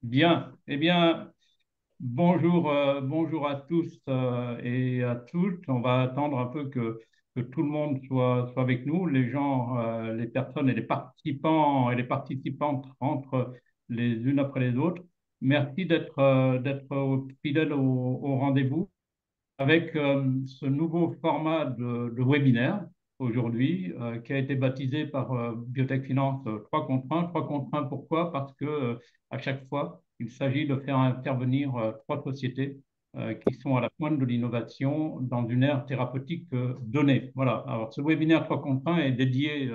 Bien, eh bien, bonjour, bonjour à tous et à toutes. On va attendre un peu que tout le monde soit avec nous. Les gens, les personnes et les participants et les participantes rentrent les unes après les autres. Merci d'être fidèles au rendez-vous avec ce nouveau format de webinaire aujourd'hui qui a été baptisé par Biotech Finance 3 contre 1. 3 contre 1, pourquoi? Parce que à chaque fois, il s'agit de faire intervenir trois sociétés qui sont à la pointe de l'innovation dans une ère thérapeutique donnée. Voilà. Alors, ce webinaire 3 contre 1 est dédié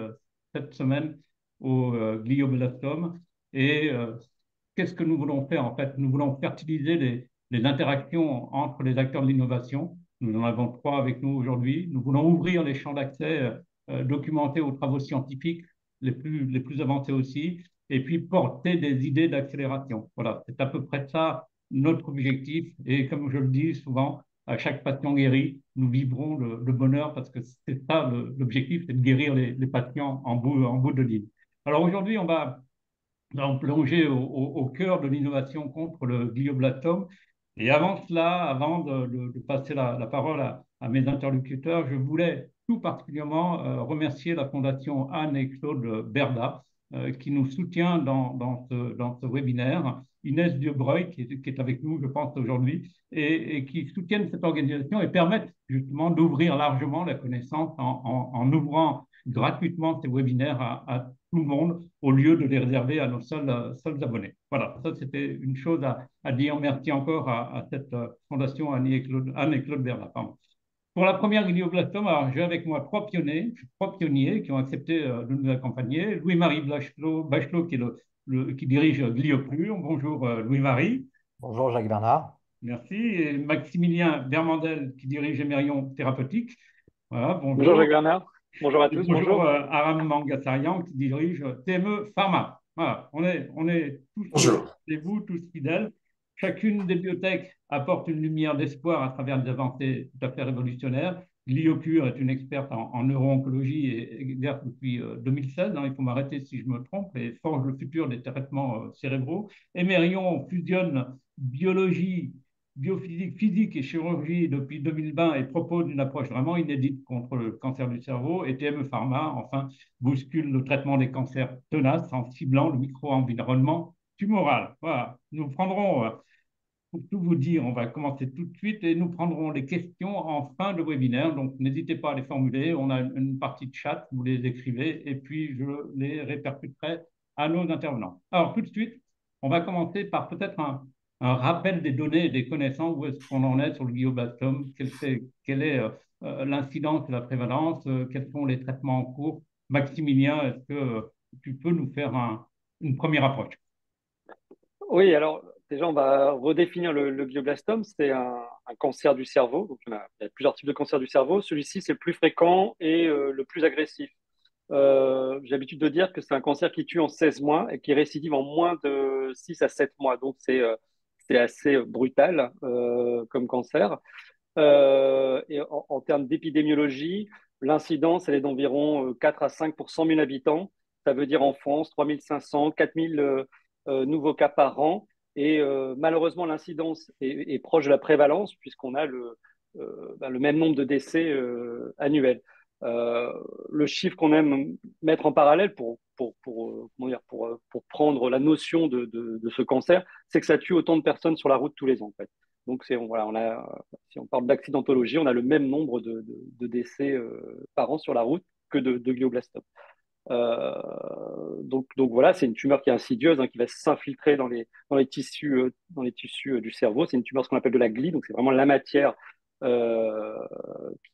cette semaine au glioblastome. Et qu'est-ce que nous voulons faire en fait? Nous voulons fertiliser les interactions entre les acteurs de l'innovation. Nous en avons trois avec nous aujourd'hui. Nous voulons ouvrir les champs d'accès documentés aux travaux scientifiques les plus avancés aussi, et puis porter des idées d'accélération. Voilà, c'est à peu près ça notre objectif. Et comme je le dis souvent, à chaque patient guéri, nous vivrons le bonheur parce que c'est ça l'objectif, c'est de guérir les patients en bout de ligne. Alors aujourd'hui, on va plonger au cœur de l'innovation contre le glioblastome. Et avant cela, avant de passer la parole à mes interlocuteurs, je voulais tout particulièrement remercier la Fondation Anne et Claude Berda qui nous soutient dans ce webinaire, Inès Dubreuil qui est avec nous, je pense, aujourd'hui, et qui soutiennent cette organisation et permettent justement d'ouvrir largement la connaissance en ouvrant gratuitement ces webinaires à tout le monde au lieu de les réserver à nos seuls abonnés. Voilà, ça c'était une chose à dire. Merci encore à cette fondation Anne et Claude Bernard. Pardon. Pour la première glioblastome, alors j'ai avec moi trois pionniers qui ont accepté de nous accompagner. Louis-Marie Bachelot qui dirige Glioclure. Bonjour Louis-Marie. Bonjour Jacques Bernard. Merci. Et Maximilien Bermandel qui dirige Émerion Thérapeutique. Voilà, Bonjour Jacques bonjour. Bernard, bonjour à Et tous, bonjour bonjour. Aram Mangassarian qui dirige TME Pharma. Voilà, on est tous Bonjour. chez vous, tous fidèles. Chacune des biotech apporte une lumière d'espoir à travers des avancées tout à fait révolutionnaires. Gliocure est une experte en neuro-oncologie et exerce depuis 2016, hein, il faut m'arrêter si je me trompe, et forge le futur des traitements cérébraux. Emerion fusionne biologie, biophysique, physique et chirurgie depuis 2020 et propose une approche vraiment inédite contre le cancer du cerveau. Et TME Pharma, enfin, bouscule le traitement des cancers tenaces en ciblant le micro-environnement tumoral. Voilà, nous prendrons, pour tout vous dire, on va commencer tout de suite et nous prendrons les questions en fin de webinaire. Donc, n'hésitez pas à les formuler. On a une partie de chat, vous les écrivez et puis je les répercuterai à nos intervenants. Alors, tout de suite, on va commencer par peut-être un rappel des données et des connaissances. Où est-ce qu'on en est sur le glioblastome? Quelle est l'incidence et la prévalence? Quels sont les traitements en cours? Maximilien, est-ce que tu peux nous faire une première approche? Oui, alors déjà on va redéfinir le glioblastome, c'est un cancer du cerveau, donc il y a plusieurs types de cancers du cerveau, celui-ci c'est le plus fréquent et le plus agressif. J'ai l'habitude de dire que c'est un cancer qui tue en 16 mois et qui récidive en moins de 6 à 7 mois, donc c'est assez brutal comme cancer. Et en termes d'épidémiologie, l'incidence, elle est d'environ 4 à 5 pour 100 000 habitants. Ça veut dire en France, 3 500, 4 000 nouveaux cas par an. Et malheureusement, l'incidence est proche de la prévalence puisqu'on a le même nombre de décès annuels. Euh, le chiffre qu'on aime mettre en parallèle comment dire, pour prendre la notion de ce cancer, c'est que ça tue autant de personnes sur la route tous les ans, en fait. Donc, voilà, si on parle d'accidentologie, on a le même nombre de décès par an sur la route que de glioblastome. Donc voilà, c'est une tumeur qui est insidieuse, hein, qui va s'infiltrer dans les tissus du cerveau. C'est une tumeur ce qu'on appelle de la glie, donc c'est vraiment la matière euh,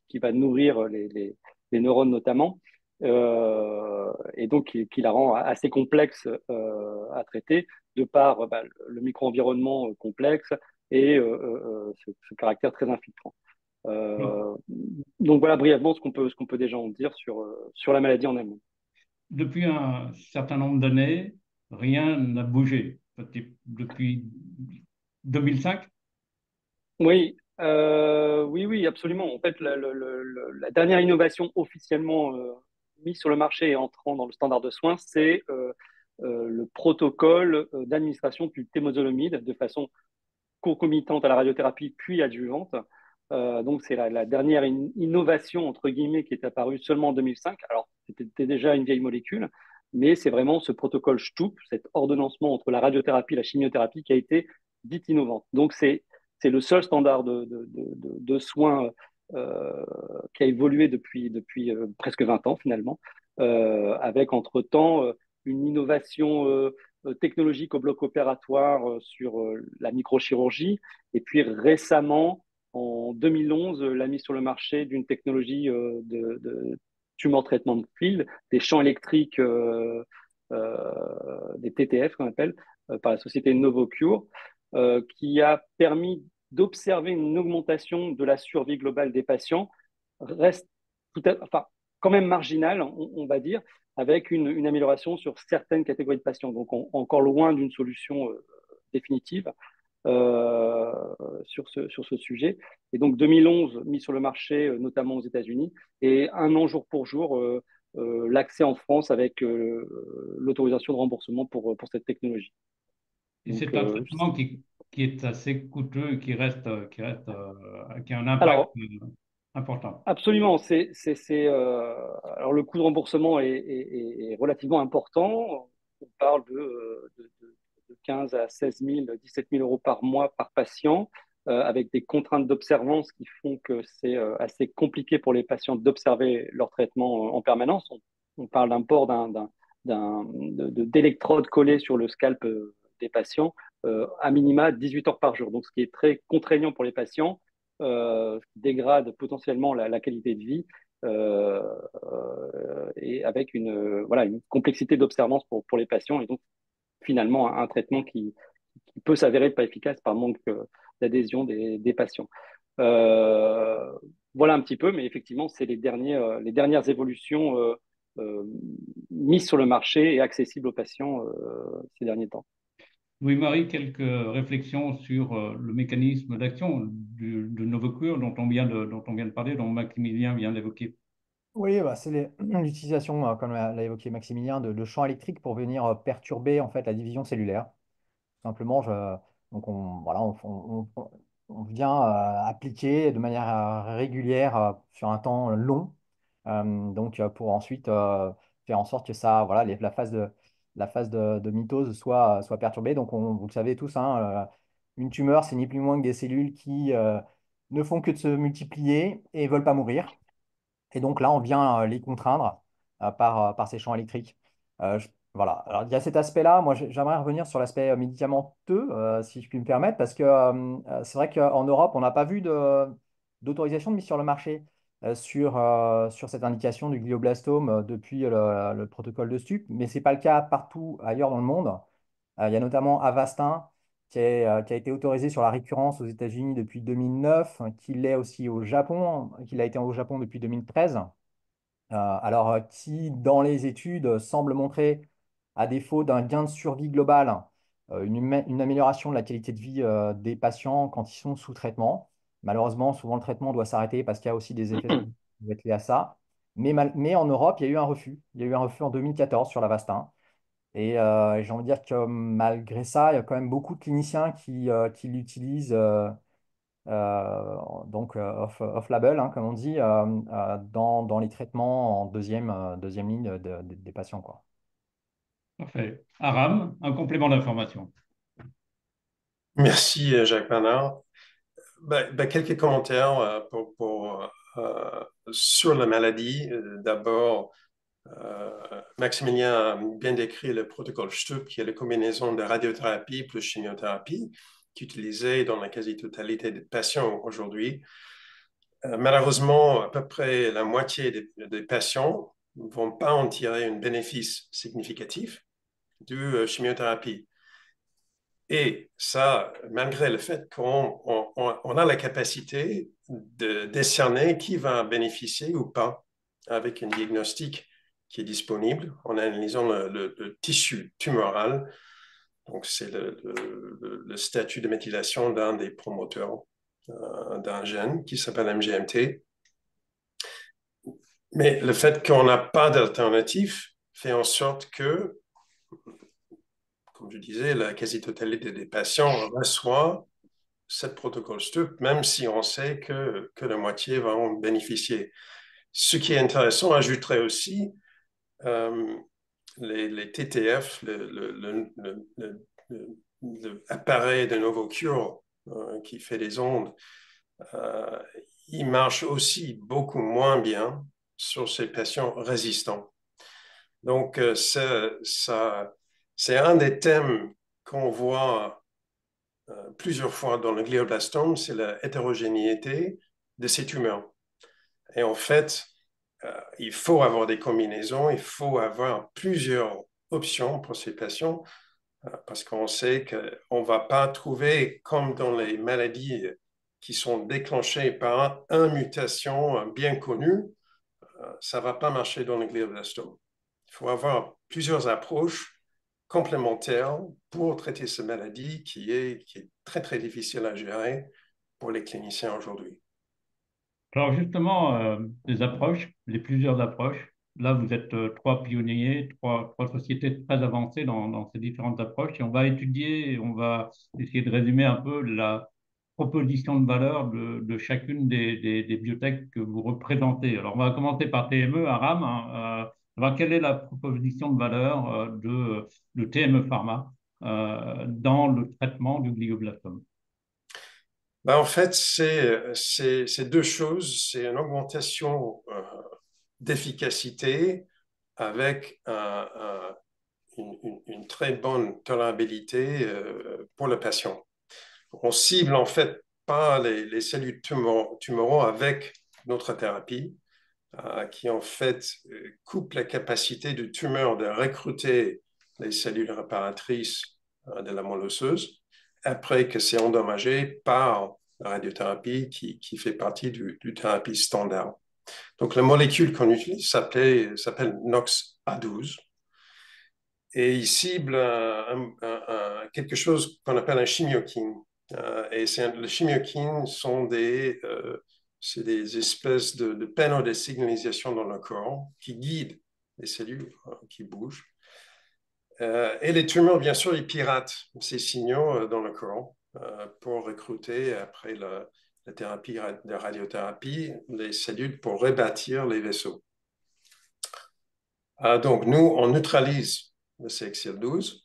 qui va nourrir les neurones notamment, et donc qui la rend assez complexe à traiter de par bah, le micro-environnement complexe et ce caractère très infiltrant. Euh, donc voilà brièvement ce qu'on peut déjà en dire sur la maladie en elle-même. Depuis un certain nombre d'années, rien n'a bougé. Depuis 2005, Oui, oui, absolument. En fait, la dernière innovation officiellement mise sur le marché et entrant dans le standard de soins, c'est le protocole d'administration du temozolomide de façon concomitante à la radiothérapie puis adjuvante. Donc, c'est la dernière innovation, entre guillemets, qui est apparue seulement en 2005. Alors, c'était déjà une vieille molécule, mais c'est vraiment ce protocole STUP, cet ordonnancement entre la radiothérapie et la chimiothérapie qui a été dite innovante. Donc, c'est le seul standard de soins qui a évolué depuis presque 20 ans, finalement, avec entre-temps une innovation technologique au bloc opératoire sur la microchirurgie. Et puis récemment, en 2011, la mise sur le marché d'une technologie de tumor traitement de field, des champs électriques, des TTF qu'on appelle, par la société Novocure, qui a permis d'observer une augmentation de la survie globale des patients, reste enfin, quand même marginale, on va dire, avec une amélioration sur certaines catégories de patients. Donc, encore loin d'une solution définitive euh, sur ce sujet. Et donc 2011, mis sur le marché, notamment aux États-Unis, et un an jour pour jour, l'accès en France avec l'autorisation de remboursement pour cette technologie. Et Donc, c'est un traitement qui est assez coûteux et qui a un impact alors, important. absolument, alors le coût de remboursement est relativement important. On parle de 15 à 16 000, 17 000 euros par mois par patient, avec des contraintes d'observance qui font que c'est assez compliqué pour les patients d'observer leur traitement en permanence. On parle d'un port d'électrodes collées sur le scalp des patients, à minima 18 heures par jour. Donc, ce qui est très contraignant pour les patients, qui dégrade potentiellement la qualité de vie, et avec voilà, une complexité d'observance pour les patients, et donc finalement un traitement qui peut s'avérer pas efficace par manque d'adhésion des patients. Euh, voilà un petit peu, mais effectivement, c'est les dernières évolutions mises sur le marché et accessibles aux patients ces derniers temps. Louis-Marie, quelques réflexions sur le mécanisme d'action de Novocure dont on vient de parler, dont Maximilien vient d'évoquer. Oui, bah, c'est l'utilisation, comme l'a évoqué Maximilien, de champs électriques pour venir perturber en fait la division cellulaire. Simplement, donc voilà, on vient appliquer de manière régulière sur un temps long, donc pour ensuite faire en sorte que ça, voilà, la phase de mitose soit perturbée. Donc, vous le savez tous, hein, une tumeur, c'est ni plus ni moins que des cellules qui ne font que de se multiplier et ne veulent pas mourir. Et donc là, on vient les contraindre par ces champs électriques. Voilà. Alors, il y a cet aspect-là. Moi, j'aimerais revenir sur l'aspect médicamenteux, si je puis me permettre, parce que c'est vrai qu'en Europe, on n'a pas vu d'autorisation de mise sur le marché sur cette indication du glioblastome depuis le protocole de STUP, mais ce n'est pas le cas partout ailleurs dans le monde. Il y a notamment Avastin qui a été autorisé sur la récurrence aux États-Unis depuis 2009, qui l'est aussi au Japon, qui a été au Japon depuis 2013. Alors, qui, dans les études, semble montrer, à défaut d'un gain de survie global, une amélioration de la qualité de vie des patients quand ils sont sous traitement. Malheureusement, souvent le traitement doit s'arrêter parce qu'il y a aussi des effets secondaires qui vont être liés à ça. Mais en Europe, il y a eu un refus. Il y a eu un refus en 2014 sur l'Avastin. Et j'ai envie de dire que malgré ça, il y a quand même beaucoup de cliniciens qui l'utilisent donc off-label, hein, comme on dit, dans les traitements en deuxième ligne des patients, quoi. Parfait. Aram, un complément d'information. Merci, Jacques Bernard. Quelques commentaires sur la maladie. D'abord, Maximilien a bien décrit le protocole STUP, qui est la combinaison de radiothérapie plus chimiothérapie, qui est utilisé dans la quasi-totalité des patients aujourd'hui. Malheureusement, à peu près la moitié des patients ne vont pas en tirer un bénéfice significatif de chimiothérapie. Et ça, malgré le fait qu'on a la capacité de décerner qui va bénéficier ou pas avec un diagnostic qui est disponible en analysant le tissu tumoral. Donc, c'est le statut de méthylation d'un des promoteurs d'un gène qui s'appelle MGMT. Mais le fait qu'on n'a pas d'alternative fait en sorte que comme je disais, la quasi-totalité des patients reçoit cette protocole STUP, même si on sait que la moitié va en bénéficier. Ce qui est intéressant, ajouterait aussi les TTF, l'appareil de Novocure qui fait des ondes, il marche aussi beaucoup moins bien sur ces patients résistants. Donc, c'est un des thèmes qu'on voit plusieurs fois dans le glioblastome, c'est la hétérogénéité de ces tumeurs. Et en fait, il faut avoir des combinaisons, il faut avoir plusieurs options pour ces patients parce qu'on sait qu'on ne va pas trouver, comme dans les maladies qui sont déclenchées par une mutation bien connue, ça ne va pas marcher dans le glioblastome. Il faut avoir plusieurs approches complémentaires pour traiter cette maladie qui est très, très difficile à gérer pour les cliniciens aujourd'hui. Alors justement, les approches, les plusieurs approches, là vous êtes trois pionniers, trois sociétés très avancées dans ces différentes approches et on va étudier, on va essayer de résumer un peu la proposition de valeur de chacune des biotech que vous représentez. Alors on va commencer par TME, Aram. Hein, alors, quelle est la proposition de valeur de TME Pharma dans le traitement du glioblastome? Ben, en fait, c'est deux choses. C'est une augmentation d'efficacité avec une très bonne tolérabilité pour le patient. On cible en fait pas les cellules tumoraux avec notre thérapie, qui en fait coupe la capacité du tumeur de recruter les cellules réparatrices de la moelle osseuse après que c'est endommagé par la radiothérapie qui fait partie du thérapie standard. Donc la molécule qu'on utilise s'appelle NOX-A12 et il cible quelque chose qu'on appelle un chimiokine. Et le chimiokine c'est des espèces de panneaux de signalisation dans le corps qui guident les cellules qui bougent. Et les tumeurs, bien sûr, ils piratent ces signaux dans le corps pour recruter, après la thérapie de radiothérapie, les cellules pour rebâtir les vaisseaux. Donc, nous, on neutralise le CXCL12.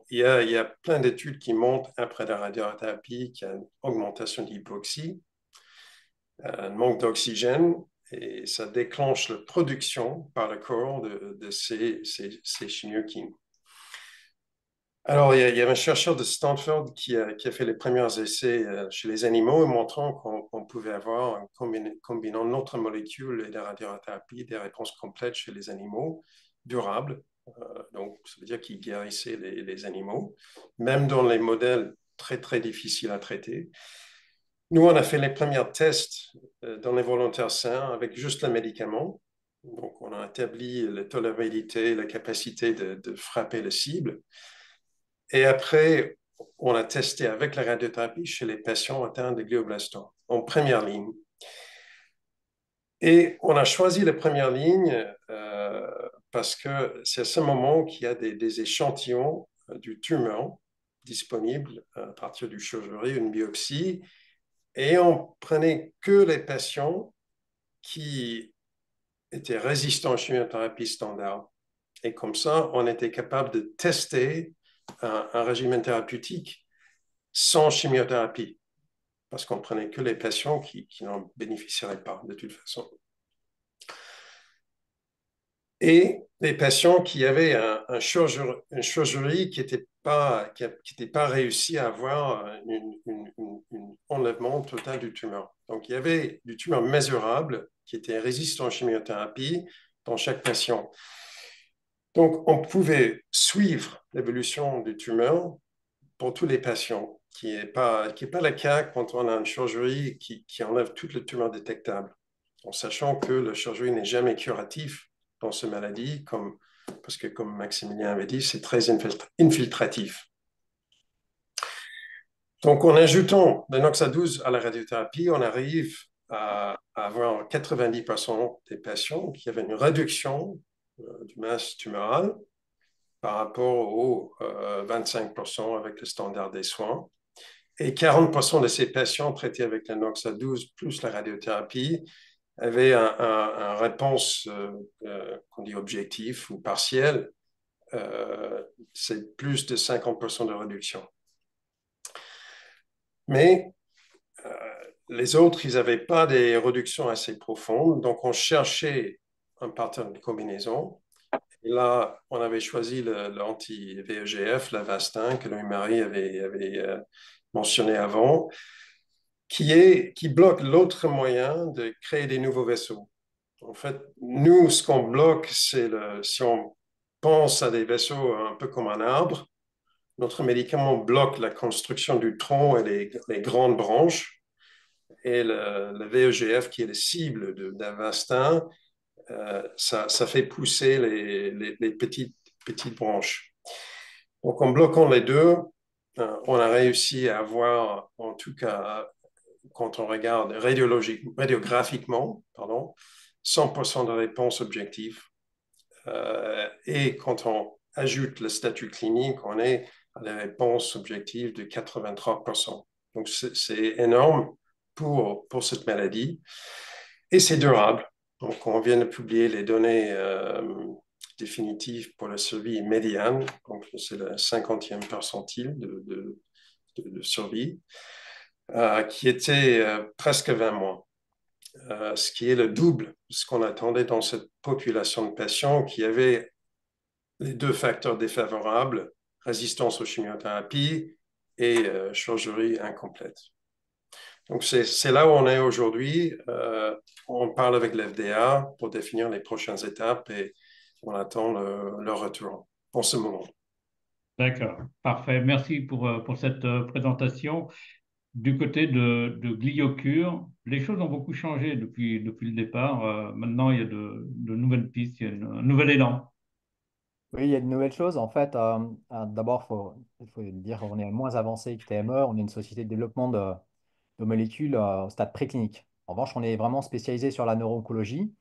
Il y a plein d'études qui montrent, après la radiothérapie, qu'il y a une augmentation d'hypoxie, un manque d'oxygène, et ça déclenche la production par le corps de ces chimiokines. Alors, il y avait un chercheur de Stanford qui a fait les premiers essais chez les animaux, montrant qu'on pouvait avoir, en combinant notre molécule et la radiothérapie, des réponses complètes chez les animaux, durables. Donc, ça veut dire qu'ils guérissaient les animaux, même dans les modèles très, très difficiles à traiter. Nous, on a fait les premiers tests dans les volontaires sains avec juste le médicament. Donc, on a établi la tolérabilité, la capacité de frapper la cible. Et après, on a testé avec la radiothérapie chez les patients atteints de glioblastome en première ligne. Et on a choisi la première ligne parce que c'est à ce moment qu'il y a des échantillons du tumeur disponibles à partir du chirurgie, une biopsie, et on prenait que les patients qui étaient résistants aux chimiothérapies standard. Et comme ça, on était capable de tester un régime thérapeutique sans chimiothérapie, parce qu'on prenait que les patients qui n'en bénéficieraient pas de toute façon. Et les patients qui avaient une chirurgie qui n'était pas réussi à avoir un enlèvement total du tumeur. Donc, il y avait du tumeur mesurable qui était résistant à la chimiothérapie dans chaque patient. Donc, on pouvait suivre l'évolution du tumeur pour tous les patients, qui n'est pas le cas quand on a une chirurgie qui enlève toute le tumeur détectable, en sachant que la chirurgie n'est jamais curative dans cette maladie, parce que comme Maximilien avait dit, c'est très infiltratif. Donc, en ajoutant le NOX-A12 à la radiothérapie, on arrive à avoir 90% des patients qui avaient une réduction du masse tumorale par rapport aux 25% avec le standard des soins. Et 40% de ces patients traités avec la NOX-A12 plus la radiothérapie avaient un réponse qu'on dit objectif ou partielle. C'est plus de 50% de réduction. Mais les autres, ils n'avaient pas des réductions assez profondes. Donc, on cherchait un partenaire de combinaison. Et là, on avait choisi l'anti-VEGF, l'Avastin, que Louis-Marie avait mentionné avant, qui bloque l'autre moyen de créer des nouveaux vaisseaux. En fait, nous, ce qu'on bloque, c'est si on pense à des vaisseaux un peu comme un arbre, notre médicament bloque la construction du tronc et les grandes branches. Et le VEGF, qui est la cible d'Avastin, ça fait pousser les petites branches. Donc, en bloquant les deux, on a réussi à avoir, en tout cas, quand on regarde radiographiquement, 100% de réponse objective. Et quand on ajoute le statut clinique, on est à des réponses objectives de 83%. Donc, c'est énorme pour cette maladie. Et c'est durable. Donc, on vient de publier les données définitives pour la survie médiane. Donc, c'est le 50e percentile de survie, qui était presque 20 mois. Ce qui est le double de ce qu'on attendait dans cette population de patients qui avaient les deux facteurs défavorables, résistance aux chimiothérapies et chirurgie incomplète. Donc, c'est là où on est aujourd'hui. On parle avec l'FDA pour définir les prochaines étapes et on attend leur retour en ce moment. D'accord, parfait. Merci pour cette présentation. Du côté de Gliocure, les choses ont beaucoup changé depuis le départ. Maintenant, il y a de nouvelles pistes, il y a un nouvel élan. Oui, il y a de nouvelles choses. En fait, d'abord, il faut dire qu'on est moins avancé que TME. On est une société de développement de molécules au stade préclinique. En revanche, on est vraiment spécialisé sur la neuro-oncologie.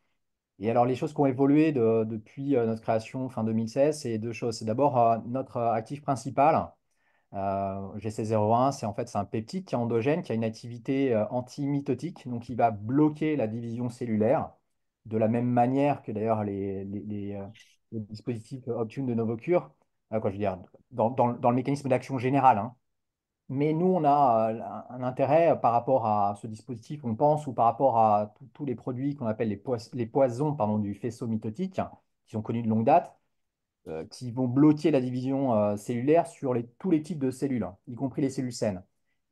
Et alors, les choses qui ont évolué depuis notre création fin 2016, c'est deux choses. C'est d'abord notre actif principal, GC01, c'est un peptide qui est endogène, qui a une activité anti-mitotique, donc il va bloquer la division cellulaire, de la même manière que d'ailleurs les dispositifs Optune de Novocure, quoi, je veux dire, dans le mécanisme d'action général, hein. Mais nous, on a un intérêt par rapport à ce dispositif, on pense, ou par rapport à tous les produits qu'on appelle les poisons pardon, du faisceau mitotique, qui sont connus de longue date, qui vont bloquer la division cellulaire sur tous les types de cellules, hein, y compris les cellules saines.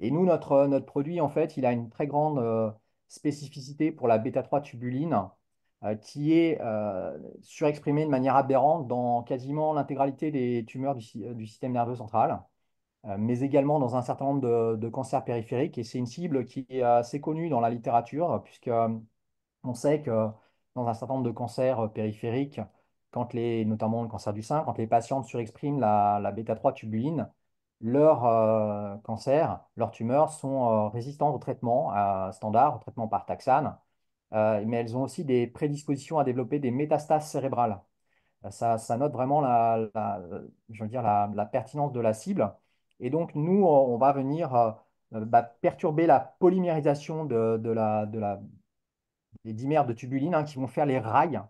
Et nous, notre produit, en fait, il a une très grande spécificité pour la bêta-3 tubuline, qui est surexprimée de manière aberrante dans quasiment l'intégralité des tumeurs du système nerveux central, mais également dans un certain nombre de cancers périphériques. Et c'est une cible qui est assez connue dans la littérature, puisque on sait que dans un certain nombre de cancers périphériques, notamment le cancer du sein, quand les patientes surexpriment la bêta-3 tubuline, leurs cancers, leurs tumeurs sont résistantes au traitement standard, au traitement par taxane, mais elles ont aussi des prédispositions à développer des métastases cérébrales. Ça note vraiment je veux dire, la pertinence de la cible. Et donc, nous, on va venir perturber la polymérisation des dimères de tubuline, hein, qui vont faire les rails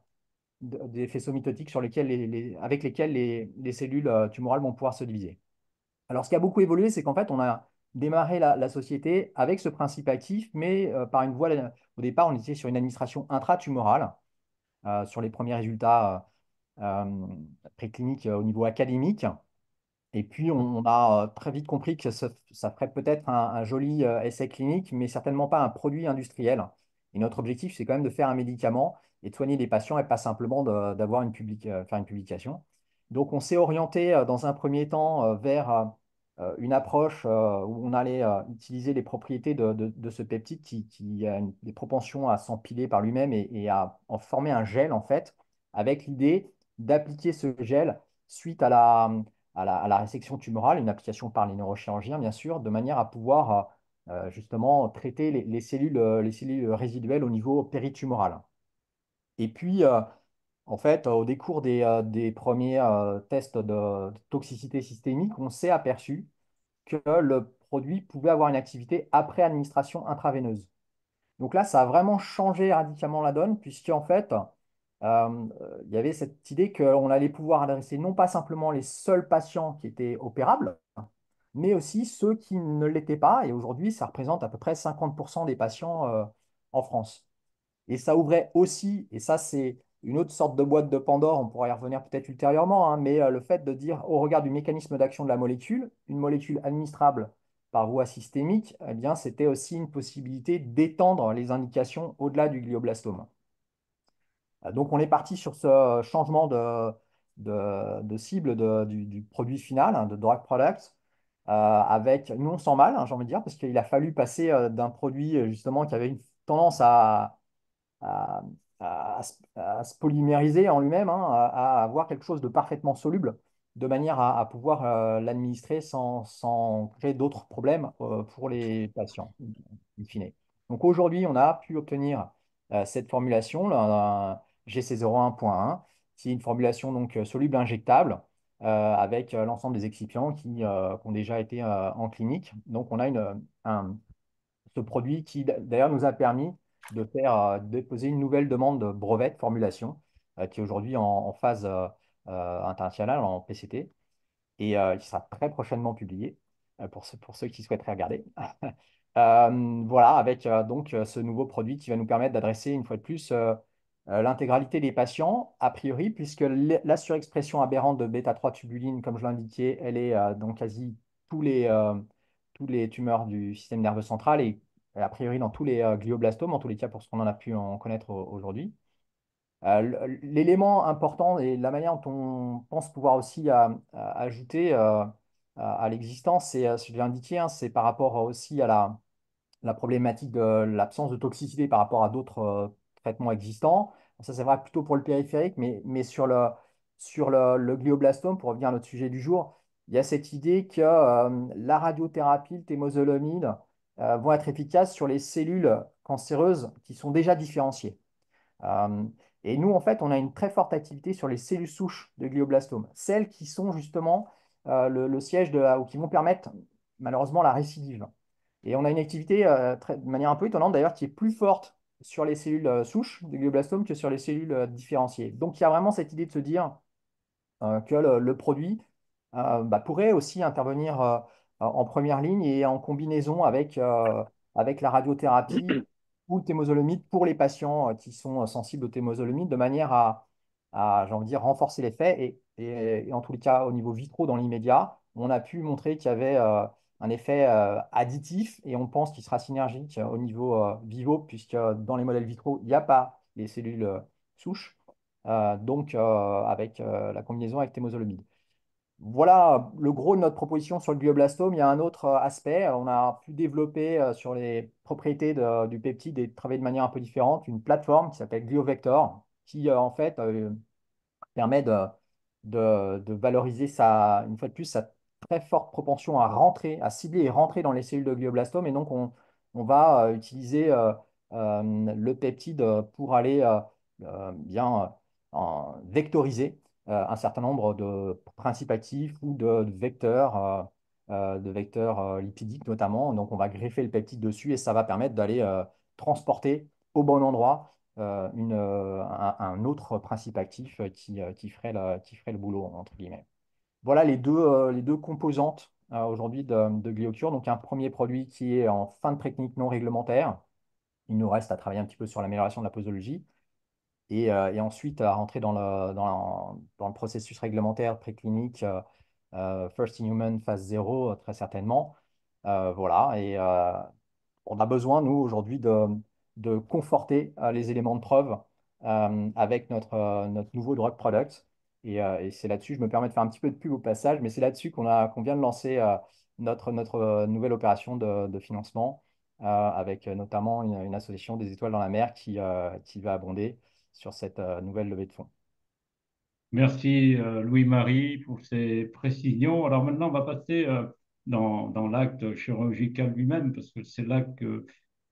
des faisceaux mitotiques avec lesquels les cellules tumorales vont pouvoir se diviser. Alors, ce qui a beaucoup évolué, c'est qu'en fait, on a démarré la société avec ce principe actif, mais par une voie. Au départ, on était sur une administration intratumorale, sur les premiers résultats précliniques au niveau académique. Et puis, on a très vite compris que ça ferait peut-être un joli essai clinique, mais certainement pas un produit industriel. Et notre objectif, c'est quand même de faire un médicament et de soigner des patients et pas simplement d'avoir faire une publication. Donc, on s'est orienté dans un premier temps vers une approche où on allait utiliser les propriétés de ce peptide qui a des propensions à s'empiler par lui-même et à en former un gel, en fait, avec l'idée d'appliquer ce gel suite à la résection tumorale, une application par les neurochirurgiens, bien sûr, de manière à pouvoir justement traiter les cellules résiduelles au niveau péritumoral. Et puis, En fait, au décours des premiers tests de toxicité systémique, on s'est aperçu que le produit pouvait avoir une activité après administration intraveineuse. Donc là, ça a vraiment changé radicalement la donne, puisqu'en fait, il y avait cette idée qu'on allait pouvoir adresser non pas simplement les seuls patients qui étaient opérables, mais aussi ceux qui ne l'étaient pas. Et aujourd'hui, ça représente à peu près 50% des patients en France. Et ça ouvrait aussi, et ça c'est une autre sorte de boîte de Pandore, on pourra y revenir peut-être ultérieurement, hein, mais le fait de dire au regard du mécanisme d'action de la molécule, une molécule administrable par voie systémique, eh bien, c'était aussi une possibilité d'étendre les indications au-delà du glioblastome. Donc on est parti sur ce changement de cible du produit final, hein, de drug product, avec, nous on sent mal, hein, j'ai envie de dire, parce qu'il a fallu passer d'un produit justement qui avait une tendance à, à se polymériser en lui-même, hein, à avoir quelque chose de parfaitement soluble, de manière à pouvoir l'administrer sans créer d'autres problèmes pour les patients, in fine. Donc aujourd'hui, on a pu obtenir cette formulation, là, GC01.1, qui est une formulation donc, soluble injectable avec l'ensemble des excipients qui ont déjà été en clinique. Donc on a ce produit qui d'ailleurs nous a permis de faire déposer une nouvelle demande de brevet de formulation qui est aujourd'hui en phase internationale en PCT et qui sera très prochainement publié pour ceux qui souhaiteraient regarder. Voilà, avec donc ce nouveau produit qui va nous permettre d'adresser une fois de plus l'intégralité des patients, a priori, puisque la surexpression aberrante de bêta-3 tubuline, comme je l'indiquais, elle est dans quasi tous tous les tumeurs du système nerveux central et a priori dans tous les glioblastomes, en tous les cas pour ce qu'on en a pu en connaître aujourd'hui. L'élément important et la manière dont on pense pouvoir aussi ajouter à l'existence, c'est ce que j'ai indiqué, hein, c'est par rapport aussi à la problématique de l'absence de toxicité par rapport à d'autres traitements existants. Ça, c'est vrai plutôt pour le périphérique, mais sur le glioblastome, pour revenir à notre sujet du jour, il y a cette idée que la radiothérapie, le temozolomide, vont être efficaces sur les cellules cancéreuses qui sont déjà différenciées. Euh, et nous, en fait, on a une très forte activité sur les cellules souches de glioblastome, celles qui sont justement le siège ou qui vont permettre malheureusement la récidive. Et on a une activité de manière un peu étonnante d'ailleurs qui est plus forte sur les cellules souches de glioblastome que sur les cellules différenciées. Donc il y a vraiment cette idée de se dire que le produit pourrait aussi intervenir en première ligne et en combinaison avec la radiothérapie ou le temozolomide pour les patients qui sont sensibles au temozolomide de manière j'ai envie de dire, renforcer l'effet. Et en tous les cas, au niveau vitro, dans l'immédiat, on a pu montrer qu'il y avait un effet additif et on pense qu'il sera synergique au niveau vivo, puisque dans les modèles vitro, il n'y a pas les cellules souches, donc avec la combinaison avec temozolomide. Voilà le gros de notre proposition sur le glioblastome. Il y a un autre aspect. On a pu développer sur les propriétés du peptide et travailler de manière un peu différente une plateforme qui s'appelle GlioVector, qui en fait permet de valoriser une fois de plus, sa très forte propension à rentrer, à cibler et rentrer dans les cellules de glioblastome. Et donc, on va utiliser le peptide pour aller bien vectoriser un certain nombre de principes actifs ou de vecteurs lipidiques notamment. Donc, on va greffer le peptide dessus et ça va permettre d'aller transporter au bon endroit un autre principe actif qui ferait qui ferait le boulot, entre guillemets. Voilà les deux composantes aujourd'hui de Gliocure. Donc, un premier produit qui est en fin de préclinique non réglementaire. Il nous reste à travailler un petit peu sur l'amélioration de la posologie et ensuite à rentrer dans le processus réglementaire préclinique First in Human phase 0, très certainement. Voilà, et on a besoin, nous, aujourd'hui, de conforter les éléments de preuve avec notre nouveau drug product. Et c'est là-dessus, je me permets de faire un petit peu de pub au passage, mais c'est là-dessus qu'on vient de lancer notre nouvelle opération de financement avec notamment une association des Étoiles dans la mer qui va abonder sur cette nouvelle levée de fonds. Merci Louis-Marie pour ces précisions. Alors maintenant, on va passer dans l'acte chirurgical lui-même, parce que c'est là que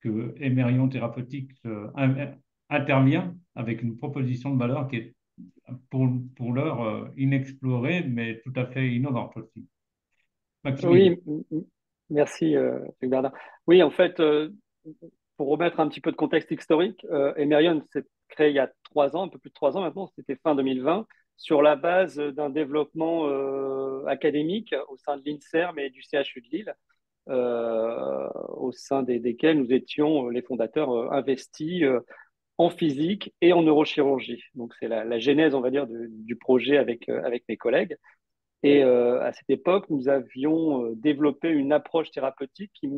Emerion Thérapeutique intervient avec une proposition de valeur qui est pour l'heure inexplorée, mais tout à fait innovante aussi. Maximilien. Oui, merci, Luc Bernard. Oui, en fait, pour remettre un petit peu de contexte historique, Emerion s'est créé il y a 3 ans, un peu plus de 3 ans maintenant, c'était fin 2020, sur la base d'un développement académique au sein de l'INSERM et du CHU de Lille, au sein desquels nous étions les fondateurs investis en physique et en neurochirurgie. Donc c'est la genèse, on va dire, du projet avec mes collègues. Et à cette époque, nous avions développé une approche thérapeutique qui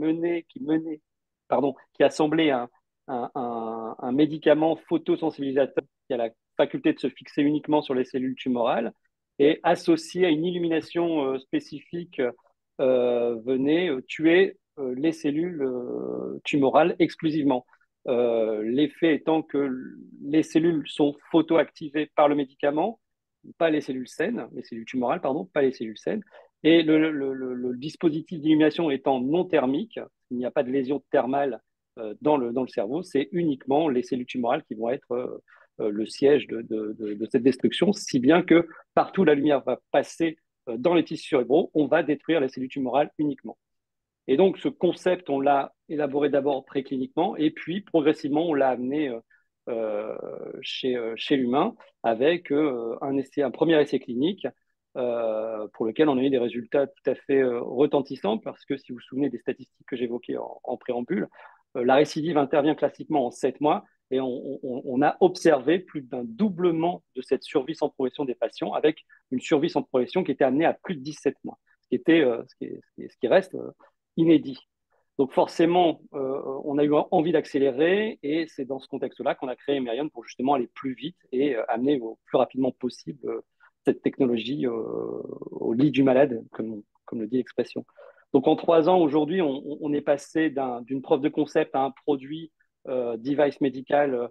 assemblait un médicament photosensibilisateur qui a la faculté de se fixer uniquement sur les cellules tumorales et associé à une illumination spécifique venait tuer les cellules tumorales exclusivement. L'effet étant que les cellules sont photoactivées par le médicament, pas les cellules saines, les cellules tumorales, pardon, pas les cellules saines. Et le dispositif d'illumination étant non thermique, il n'y a pas de lésion thermale dans le cerveau, c'est uniquement les cellules tumorales qui vont être le siège de cette destruction, si bien que partout la lumière va passer dans les tissus cérébraux, on va détruire les cellules tumorales uniquement. Et donc, ce concept, on l'a élaboré d'abord précliniquement, et puis progressivement, on l'a amené chez l'humain avec un premier essai clinique pour lequel on a eu des résultats tout à fait retentissants, parce que si vous vous souvenez des statistiques que j'évoquais en préambule, la récidive intervient classiquement en 7 mois, et on a observé plus d'un doublement de cette survie sans progression des patients, avec une survie sans progression qui était amenée à plus de 17 mois, ce qui reste inédit. Donc forcément, on a eu envie d'accélérer et c'est dans ce contexte-là qu'on a créé Emerion pour justement aller plus vite et amener au plus rapidement possible cette technologie au lit du malade, comme le dit l'expression. Donc en 3 ans, aujourd'hui, on est passé d'une preuve de concept à un produit device médical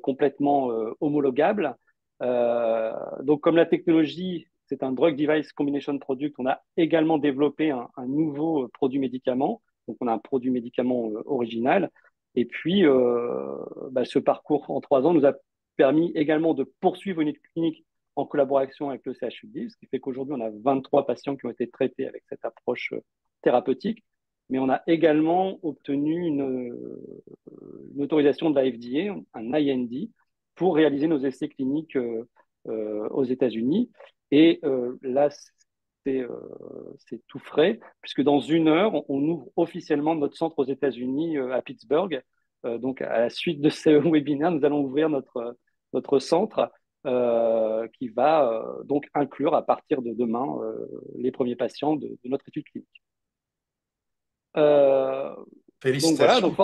complètement homologable. Donc comme la technologie, c'est un drug device combination product, on a également développé un nouveau produit médicament. Donc, on a un produit médicament original. Et puis, ce parcours en 3 ans nous a permis également de poursuivre une étude clinique en collaboration avec le CHU de Lille, ce qui fait qu'aujourd'hui, on a 23 patients qui ont été traités avec cette approche thérapeutique. Mais on a également obtenu une autorisation de la FDA, un IND, pour réaliser nos essais cliniques aux États-Unis. Et là, c'est tout frais, puisque dans 1 heure, on ouvre officiellement notre centre aux États-Unis, à Pittsburgh. Donc, à la suite de ce webinaire, nous allons ouvrir notre centre qui va donc inclure à partir de demain les premiers patients de notre étude clinique. Donc voilà, Félicitations.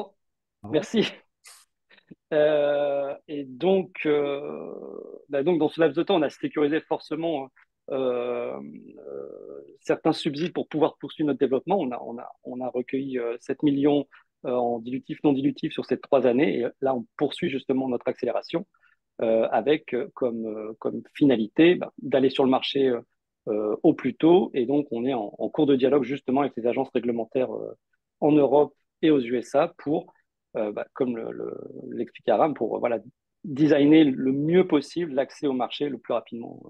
merci. Et donc, dans ce laps de temps, on a sécurisé forcément certains subsides pour pouvoir poursuivre notre développement. On a recueilli 7 millions en dilutif, non dilutif sur ces 3 années. Et là, on poursuit justement notre accélération avec comme finalité d'aller sur le marché au plus tôt. Et donc, on est en cours de dialogue justement avec les agences réglementaires en Europe et aux USA pour comme l'explique Aram, pour voilà, designer le mieux possible l'accès au marché le plus rapidement,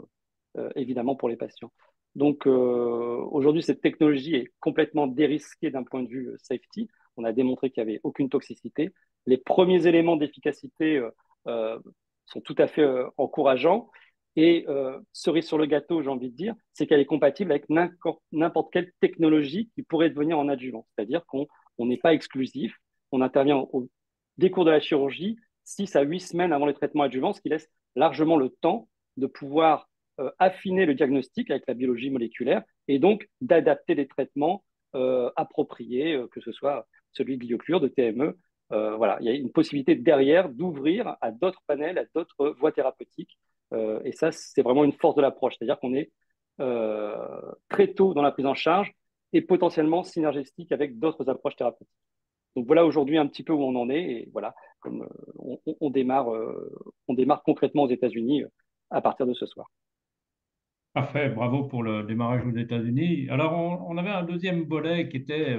évidemment, pour les patients. Donc, aujourd'hui, cette technologie est complètement dérisquée d'un point de vue safety. On a démontré qu'il n'y avait aucune toxicité. Les premiers éléments d'efficacité sont tout à fait encourageants. Et cerise sur le gâteau, j'ai envie de dire, c'est qu'elle est compatible avec n'importe quelle technologie qui pourrait devenir en adjuvant. C'est-à-dire qu'on n'est pas exclusif. On intervient au décours de la chirurgie 6 à 8 semaines avant les traitements adjuvants, ce qui laisse largement le temps de pouvoir affiner le diagnostic avec la biologie moléculaire et donc d'adapter les traitements appropriés, que ce soit celui de l'IOCLUR, de TME. Voilà, il y a une possibilité derrière d'ouvrir à d'autres panels, à d'autres voies thérapeutiques. Et ça, c'est vraiment une force de l'approche. C'est-à-dire qu'on est très tôt dans la prise en charge et potentiellement synergistique avec d'autres approches thérapeutiques. Donc voilà aujourd'hui un petit peu où on en est. Et voilà, comme on démarre concrètement aux États-Unis à partir de ce soir. Parfait, bravo pour le démarrage aux États-Unis. Alors, on avait un deuxième volet qui était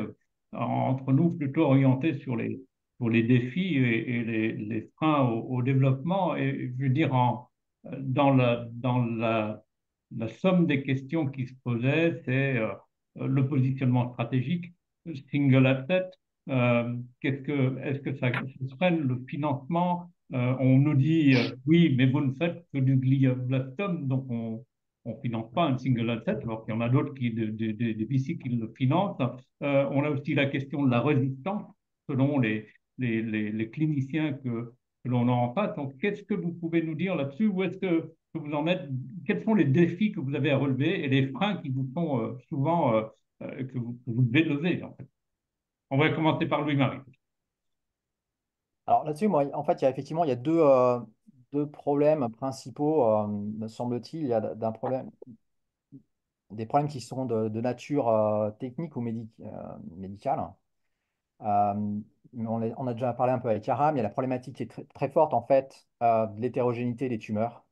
entre nous plutôt orienté sur les défis et les freins au développement. Et je veux dire, la somme des questions qui se posaient, c'est le positionnement stratégique, single asset, est-ce que ça freine le financement? On nous dit oui, mais vous ne faites que du glioblastome, donc on finance pas un single asset, alors qu'il y en a d'autres des VC qui le financent. On a aussi la question de la résistance selon les cliniciens que l'on a en face. Donc, qu'est-ce que vous pouvez nous dire là-dessus? Où est-ce que vous en êtes? Quels sont les défis que vous avez à relever et les freins qui vous sont souvent que vous devez lever, en fait? On va commencer par Louis-Marie. Alors là-dessus, moi, en fait, il y a deux problèmes principaux, me semble-t-il. Il y a des problèmes qui sont de nature technique ou médicale. Mais on a déjà parlé un peu avec Aram. Il y a la problématique qui est très forte, en fait, de l'hétérogénéité des tumeurs.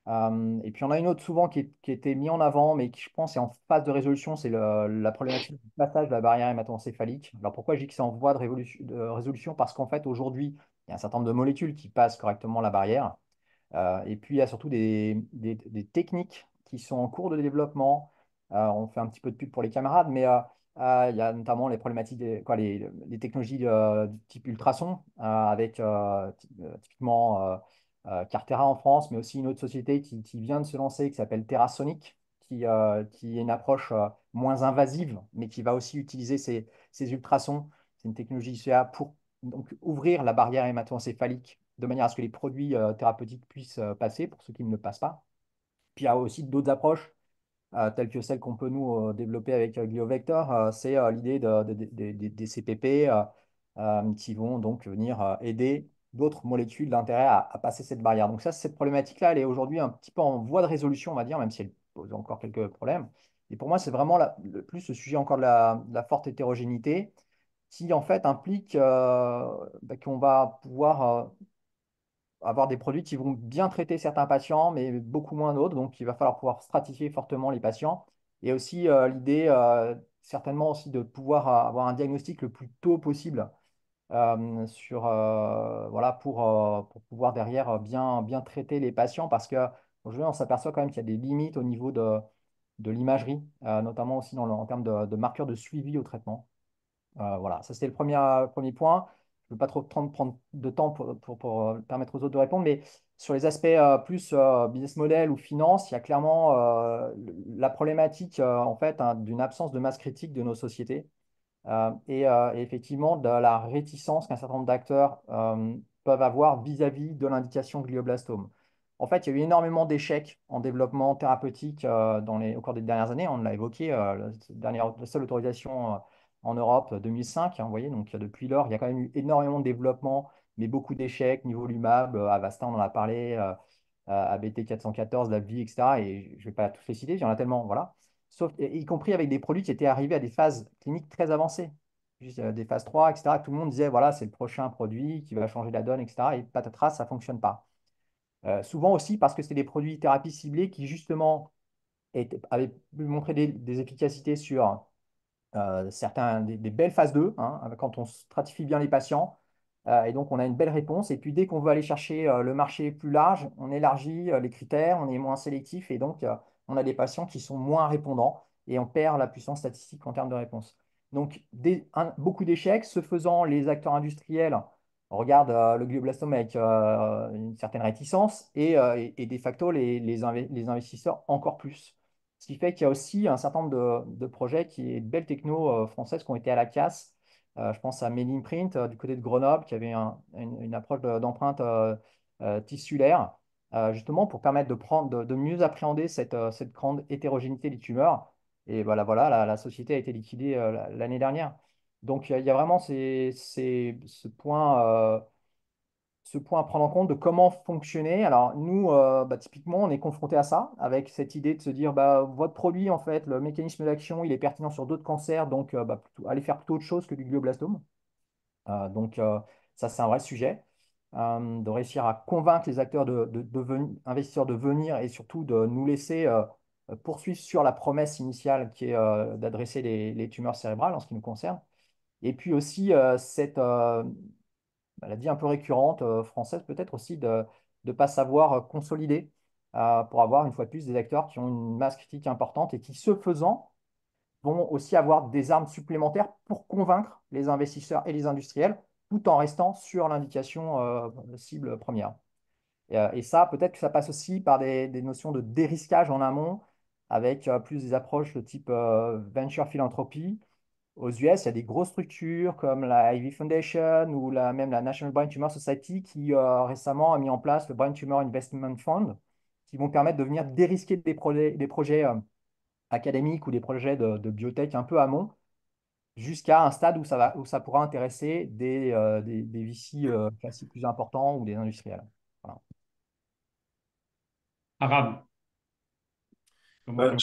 Et puis, on a une autre souvent qui a été mise en avant, mais qui, je pense, est en phase de résolution, c'est la problématique du passage de la barrière hémato-encéphalique. Alors, pourquoi je dis que c'est en voie de résolution? Parce qu'en fait, aujourd'hui, il y a un certain nombre de molécules qui passent correctement la barrière. Et puis, il y a surtout des techniques qui sont en cours de développement. On fait un petit peu de pub pour les camarades, mais il y a notamment les problématiques, les technologies du type ultrason, avec typiquement Cartera en France, mais aussi une autre société qui vient de se lancer, qui s'appelle TerraSonic, qui est une approche moins invasive, mais qui va aussi utiliser ces ultrasons. C'est une technologie ICA pour donc, ouvrir la barrière hémato-encéphalique de manière à ce que les produits thérapeutiques puissent passer, pour ceux qui ne le passent pas. Puis il y a aussi d'autres approches, telles que celles qu'on peut nous développer avec GlioVector. C'est l'idée des CPP qui vont donc venir aider d'autres molécules d'intérêt à passer cette barrière. Donc ça, cette problématique-là, elle est aujourd'hui un petit peu en voie de résolution, on va dire, même si elle pose encore quelques problèmes. Et pour moi, c'est vraiment plus ce sujet encore de la forte hétérogénéité qui, en fait, implique qu'on va pouvoir avoir des produits qui vont bien traiter certains patients, mais beaucoup moins d'autres. Donc, il va falloir pouvoir stratifier fortement les patients. Et aussi l'idée, certainement aussi, de pouvoir avoir un diagnostic le plus tôt possible voilà, pour pouvoir derrière bien traiter les patients. Parce qu'aujourd'hui, on s'aperçoit quand même qu'il y a des limites au niveau de l'imagerie, notamment aussi en termes de marqueurs de suivi au traitement. Voilà, ça c'était le premier point. Je ne veux pas trop prendre de temps pour permettre aux autres de répondre, mais sur les aspects plus business model ou finance, il y a clairement la problématique en fait hein, d'une absence de masse critique de nos sociétés et effectivement de la réticence qu'un certain nombre d'acteurs peuvent avoir vis-à-vis de l'indication glioblastome. En fait, il y a eu énormément d'échecs en développement thérapeutique au cours des dernières années. On l'a évoqué, la seule autorisation en Europe 2005, hein, vous voyez, donc depuis lors, il y a quand même eu énormément de développement, mais beaucoup d'échecs, nivolumab, Avastin, on en a parlé, ABT 414, la vie, etc. Et je ne vais pas tous les citer, il y en a tellement, voilà. Sauf, y compris avec des produits qui étaient arrivés à des phases cliniques très avancées, juste, des phases 3, etc. Tout le monde disait, voilà, c'est le prochain produit qui va changer la donne, etc. Et patatras, ça ne fonctionne pas. Souvent aussi parce que c'était des produits thérapie ciblés qui, justement, avaient pu montrer des efficacités sur certains, des belles phases 2, hein, quand on stratifie bien les patients. Et donc, on a une belle réponse. Et puis, dès qu'on veut aller chercher le marché plus large, on élargit les critères, on est moins sélectif. Et donc, on a des patients qui sont moins répondants et on perd la puissance statistique en termes de réponse. Donc, beaucoup d'échecs. Ce faisant, les acteurs industriels regardent le glioblastome avec une certaine réticence et de facto, les investisseurs encore plus. Ce qui fait qu'il y a aussi un certain nombre de projets de belles technos françaises qui ont été à la casse. Je pense à Medimprint du côté de Grenoble qui avait une approche d'empreinte tissulaire, justement pour permettre de mieux appréhender cette grande hétérogénéité des tumeurs. Et voilà, la société a été liquidée l'année dernière. Donc il y a vraiment ce point à prendre en compte de comment fonctionner. Alors nous, typiquement, on est confronté à ça, avec cette idée de se dire, votre produit, en fait, le mécanisme d'action, il est pertinent sur d'autres cancers, donc allez faire plutôt autre chose que du glioblastome. Donc ça, c'est un vrai sujet, de réussir à convaincre les acteurs investisseurs de venir et surtout de nous laisser poursuivre sur la promesse initiale qui est d'adresser les tumeurs cérébrales en ce qui nous concerne. Et puis aussi cette maladie un peu récurrente, française peut-être aussi, de ne pas savoir consolider. pour avoir une fois de plus des acteurs qui ont une masse critique importante et qui, ce faisant, vont aussi avoir des armes supplémentaires pour convaincre les investisseurs et les industriels, tout en restant sur l'indication cible première. Et ça, peut-être que ça passe aussi par des notions de dérisquage en amont, avec plus des approches de type venture philanthropie. Aux US, il y a des grosses structures comme la Ivy Foundation ou même la National Brain Tumor Society qui récemment a mis en place le Brain Tumor Investment Fund, qui vont permettre de venir dérisquer des projets académiques ou des projets de biotech un peu amont, jusqu'à un stade où ça pourra intéresser des VC classiques plus importants ou des industriels. Voilà. Arabe, comment Ben,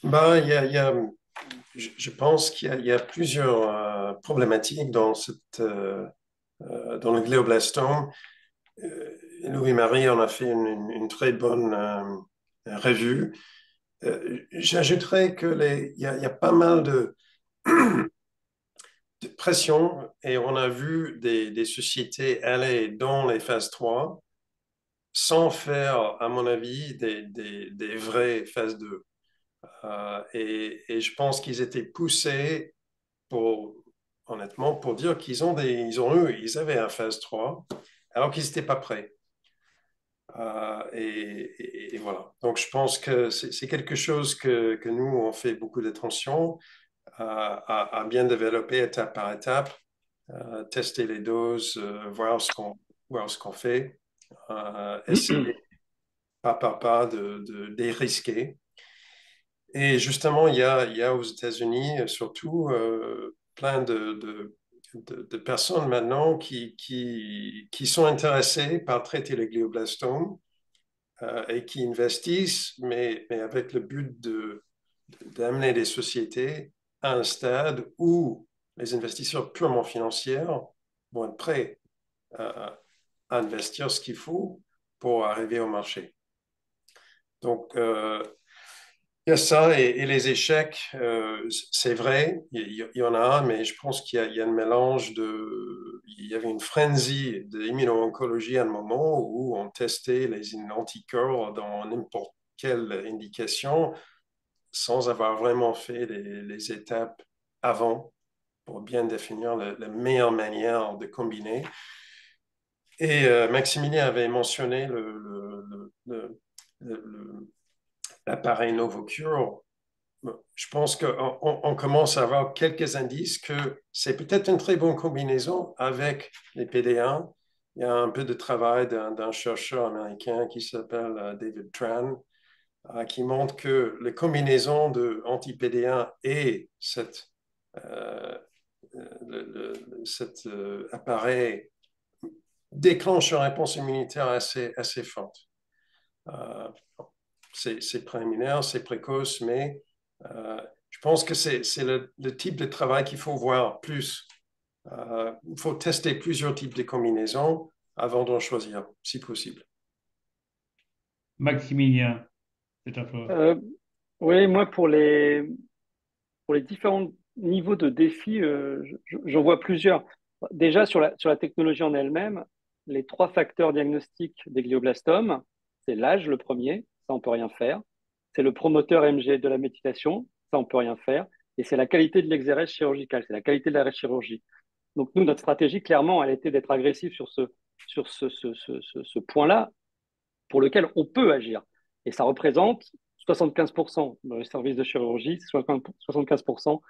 ben, je pense qu'il y a plusieurs problématiques dans le glioblastome. Louis-Marie en a fait une très bonne revue. J'ajouterais il y a pas mal de pression et on a vu des sociétés aller dans les phases 3 sans faire, à mon avis, des vraies phases 2. Et je pense qu'ils étaient poussés honnêtement, pour dire ils avaient un phase 3 alors qu'ils n'étaient pas prêts. Et voilà. Donc, je pense que c'est quelque chose que nous, on fait beaucoup d'attention à bien développer étape par étape, tester les doses, voir ce qu'on fait, essayer pas par pas de dérisquer. Et justement, il y a aux États-Unis surtout plein de personnes maintenant qui sont intéressées par traiter le glioblastome et qui investissent, mais avec le but d'amener les sociétés à un stade où les investisseurs purement financiers vont être prêts à investir ce qu'il faut pour arriver au marché. Donc, il y a ça et les échecs, c'est vrai, il y en a, mais je pense qu'il y a un mélange il y avait une frenzy d'immuno-oncologie à un moment où on testait les anticorps dans n'importe quelle indication sans avoir vraiment fait les étapes avant pour bien définir la meilleure manière de combiner. Et Maximilien avait mentionné l'appareil NovoCure. Je pense qu'on commence à avoir quelques indices que c'est peut-être une très bonne combinaison avec les PD1. Il y a un peu de travail d'un chercheur américain qui s'appelle David Tran, qui montre que les combinaisons de anti-PD1 et euh, cet appareil déclenchent une réponse immunitaire assez forte. Euh, c'est préliminaire, c'est précoce, mais je pense que c'est le type de travail qu'il faut voir plus. Il faut tester plusieurs types de combinaisons avant d'en choisir, si possible. Maximilien, c'est à toi. Oui, moi, pour les différents niveaux de défis, j'en vois plusieurs. Déjà, sur la technologie en elle-même, les trois facteurs diagnostiques des glioblastomes, c'est l'âge, le premier, ça, on peut rien faire. C'est le promoteur MG de la méthylation, ça, on peut rien faire. Et c'est la qualité de l'exérèse chirurgicale, c'est la qualité de la chirurgie. Donc, nous, notre stratégie, clairement, elle était d'être agressif sur ce point-là, pour lequel on peut agir. Et ça représente 75% dans les services de chirurgie, 75%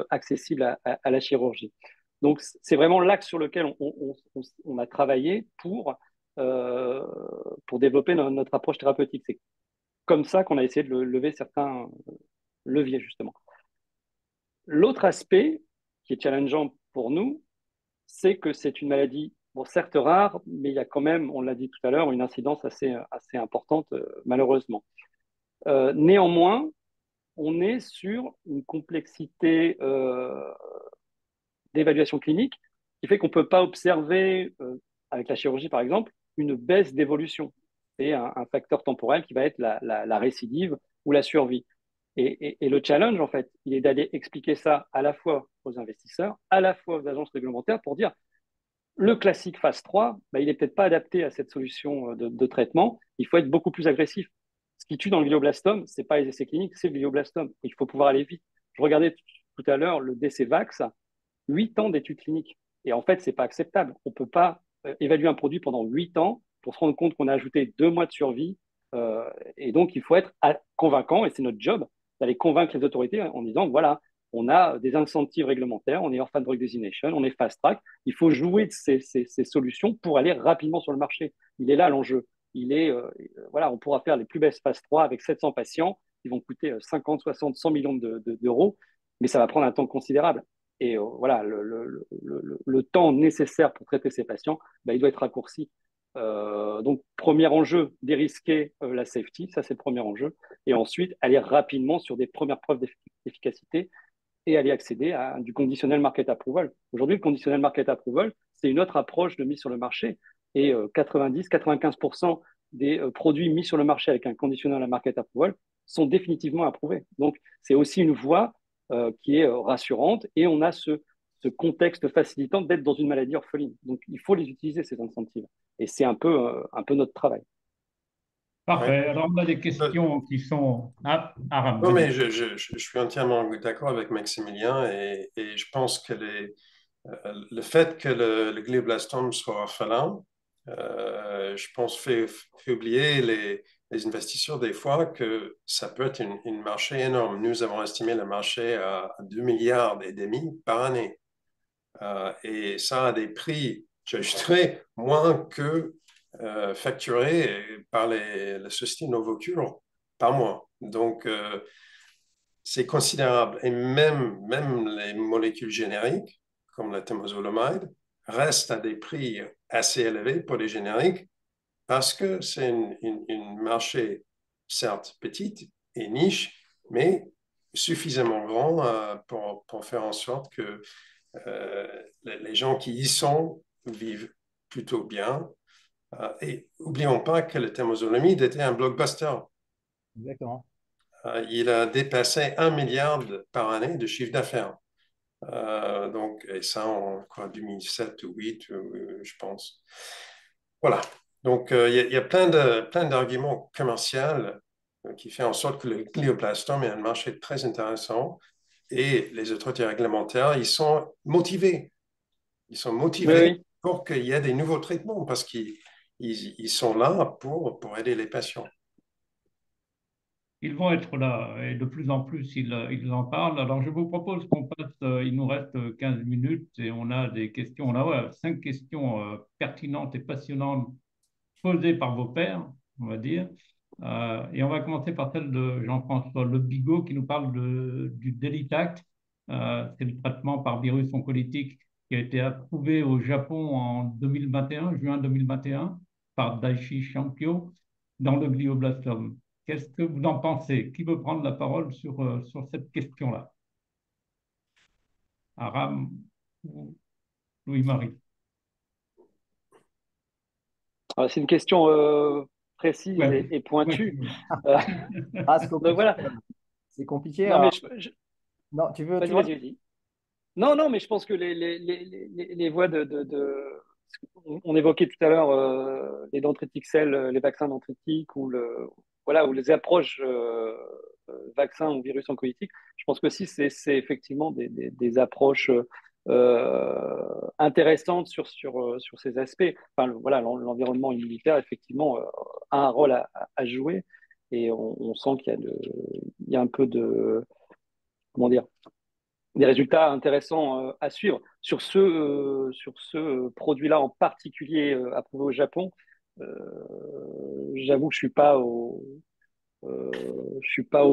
accessible à la chirurgie. Donc, c'est vraiment l'axe sur lequel on a travaillé pour développer notre approche thérapeutique. C'est comme ça qu'on a essayé de lever certains leviers, justement. L'autre aspect qui est challengeant pour nous, c'est que c'est une maladie, bon, certes rare, mais il y a quand même, on l'a dit tout à l'heure, une incidence assez importante, malheureusement. Néanmoins, on est sur une complexité d'évaluation clinique qui fait qu'on ne peut pas observer, avec la chirurgie par exemple, une baisse d'évolution. C'est un facteur temporel qui va être la récidive ou la survie. Et le challenge, en fait, il est d'aller expliquer ça à la fois aux investisseurs, à la fois aux agences réglementaires pour dire le classique phase 3, il n'est peut-être pas adapté à cette solution de traitement. Il faut être beaucoup plus agressif. Ce qui tue dans le glioblastome, ce n'est pas les essais cliniques, c'est le glioblastome. Il faut pouvoir aller vite. Je regardais tout à l'heure le DCVax, 8 ans d'études cliniques. Et en fait, ce n'est pas acceptable. On ne peut pas évaluer un produit pendant 8 ans pour se rendre compte qu'on a ajouté 2 mois de survie. Et donc, il faut être convaincant, et c'est notre job d'aller convaincre les autorités en disant, voilà, on a des incentives réglementaires, on est Orphan Drug Designation, on est Fast Track, il faut jouer de ces solutions pour aller rapidement sur le marché. Il est là l'enjeu. Voilà, on pourra faire les plus belles Phase 3 avec 700 patients qui vont coûter 50, 60, 100 millions d'euros, mais ça va prendre un temps considérable. Et voilà, le temps nécessaire pour traiter ces patients, il doit être raccourci. Donc, premier enjeu, dérisquer la safety, ça c'est le premier enjeu. Et ensuite, aller rapidement sur des premières preuves d'efficacité et aller accéder à du conditional market approval. Aujourd'hui, le conditional market approval, c'est une autre approche de mise sur le marché. Et 90-95% des produits mis sur le marché avec un conditional market approval sont définitivement approuvés. Donc, c'est aussi une voie qui est rassurante et on a ce contexte facilitant d'être dans une maladie orpheline. Donc, il faut les utiliser, ces incentives. Et c'est un peu notre travail. Parfait. Ouais. Alors, on a des questions qui sont... Ah, Aram, Non, mais vas-y. je suis entièrement d'accord avec Maximilien et je pense que le fait que le glioblastome soit orphelin, je pense, fait oublier les investisseurs des fois que ça peut être une marché énorme. Nous avons estimé le marché à 2 milliards et demi par année. Et ça a des prix, j'ajouterais, moins que facturés par la société Novocure par mois. Donc, c'est considérable. Et même les molécules génériques, comme la temozolomide, restent à des prix assez élevés pour les génériques parce que c'est une marché, certes petite et niche, mais suffisamment grand pour faire en sorte que les gens qui y sont vivent plutôt bien. Et n'oublions pas que le temozolomide était un blockbuster. Exactement. Il a dépassé 1 milliard par année de chiffre d'affaires. Donc, et ça en quoi, 2007 ou 2008, je pense. Voilà. Donc, il y a plein d'arguments commerciaux qui font en sorte que le glioblastome est un marché très intéressant et les autorités réglementaires, ils sont motivés. Ils sont Oui, motivés oui. pour qu'il y ait des nouveaux traitements parce qu'ils sont là pour aider les patients. Ils vont être là et de plus en plus, ils en parlent. Alors, je vous propose qu'on passe, il nous reste 15 minutes et on a des questions. On a ouais, 5 questions pertinentes et passionnantes posées par vos pairs, on va dire. Et on va commencer par celle de Jean-François Le Bigot qui nous parle du Delitac. C'est le traitement par virus oncolytique qui a été approuvé au Japon en 2021, juin 2021, par Daiichi Sankyo dans le glioblastome. Qu'est-ce que vous en pensez? Qui veut prendre la parole sur cette question-là? Aram ou Louis-Marie? C'est une question précise Ouais, et ouais, pointue. Euh, Ah, c'est donc compliqué. voilà. C'est compliqué. Non, mais Non, tu vas-y, vois? vas-y, vas-y. Non, non, mais je pense que les voies on évoquait tout à l'heure les dendritic cells, les vaccins dendritiques voilà, ou les approches vaccins ou virus oncolytiques. Je pense que si c'est effectivement des approches intéressantes sur ces aspects. Enfin, voilà, l'environnement immunitaire, effectivement, a un rôle à jouer et on sent il y a un peu comment dire, des résultats intéressants à suivre. Sur ce produit-là en particulier approuvé au Japon, j'avoue que je suis pas au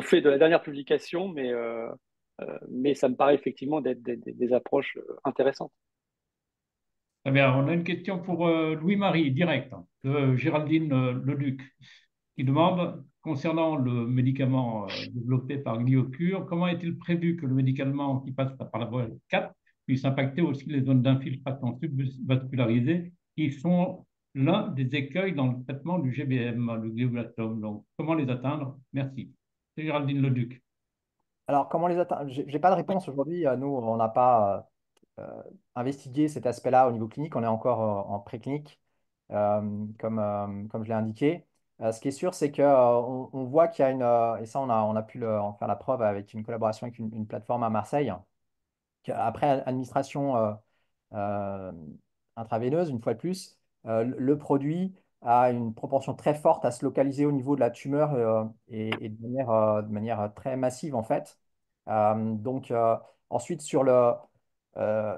fait de la dernière publication, mais ça me paraît effectivement d'être des approches intéressantes. Très bien. On a une question pour Louis-Marie, direct, de Géraldine Leduc, qui demande, concernant le médicament développé par Gliocure, comment est-il prévu que le médicament qui passe par la voie 4 puisse impacter aussi les zones d'infiltration subvascularisées, qui sont l'un des écueils dans le traitement du GBM, le glioblastome. Donc, comment les atteindre? Merci. C'est Géraldine Leduc. Alors, comment les atteindre? J'ai pas de réponse aujourd'hui. Nous, on n'a pas investiguer cet aspect-là au niveau clinique. On est encore en préclinique, comme je l'ai indiqué. Ce qui est sûr, c'est qu'on voit qu'il y a et ça, on a pu en faire la preuve avec une collaboration avec une plateforme à Marseille. Après administration euh, intraveineuse, une fois de plus, le produit a une propension très forte à se localiser au niveau de la tumeur et de manière très massive en fait. Donc ensuite sur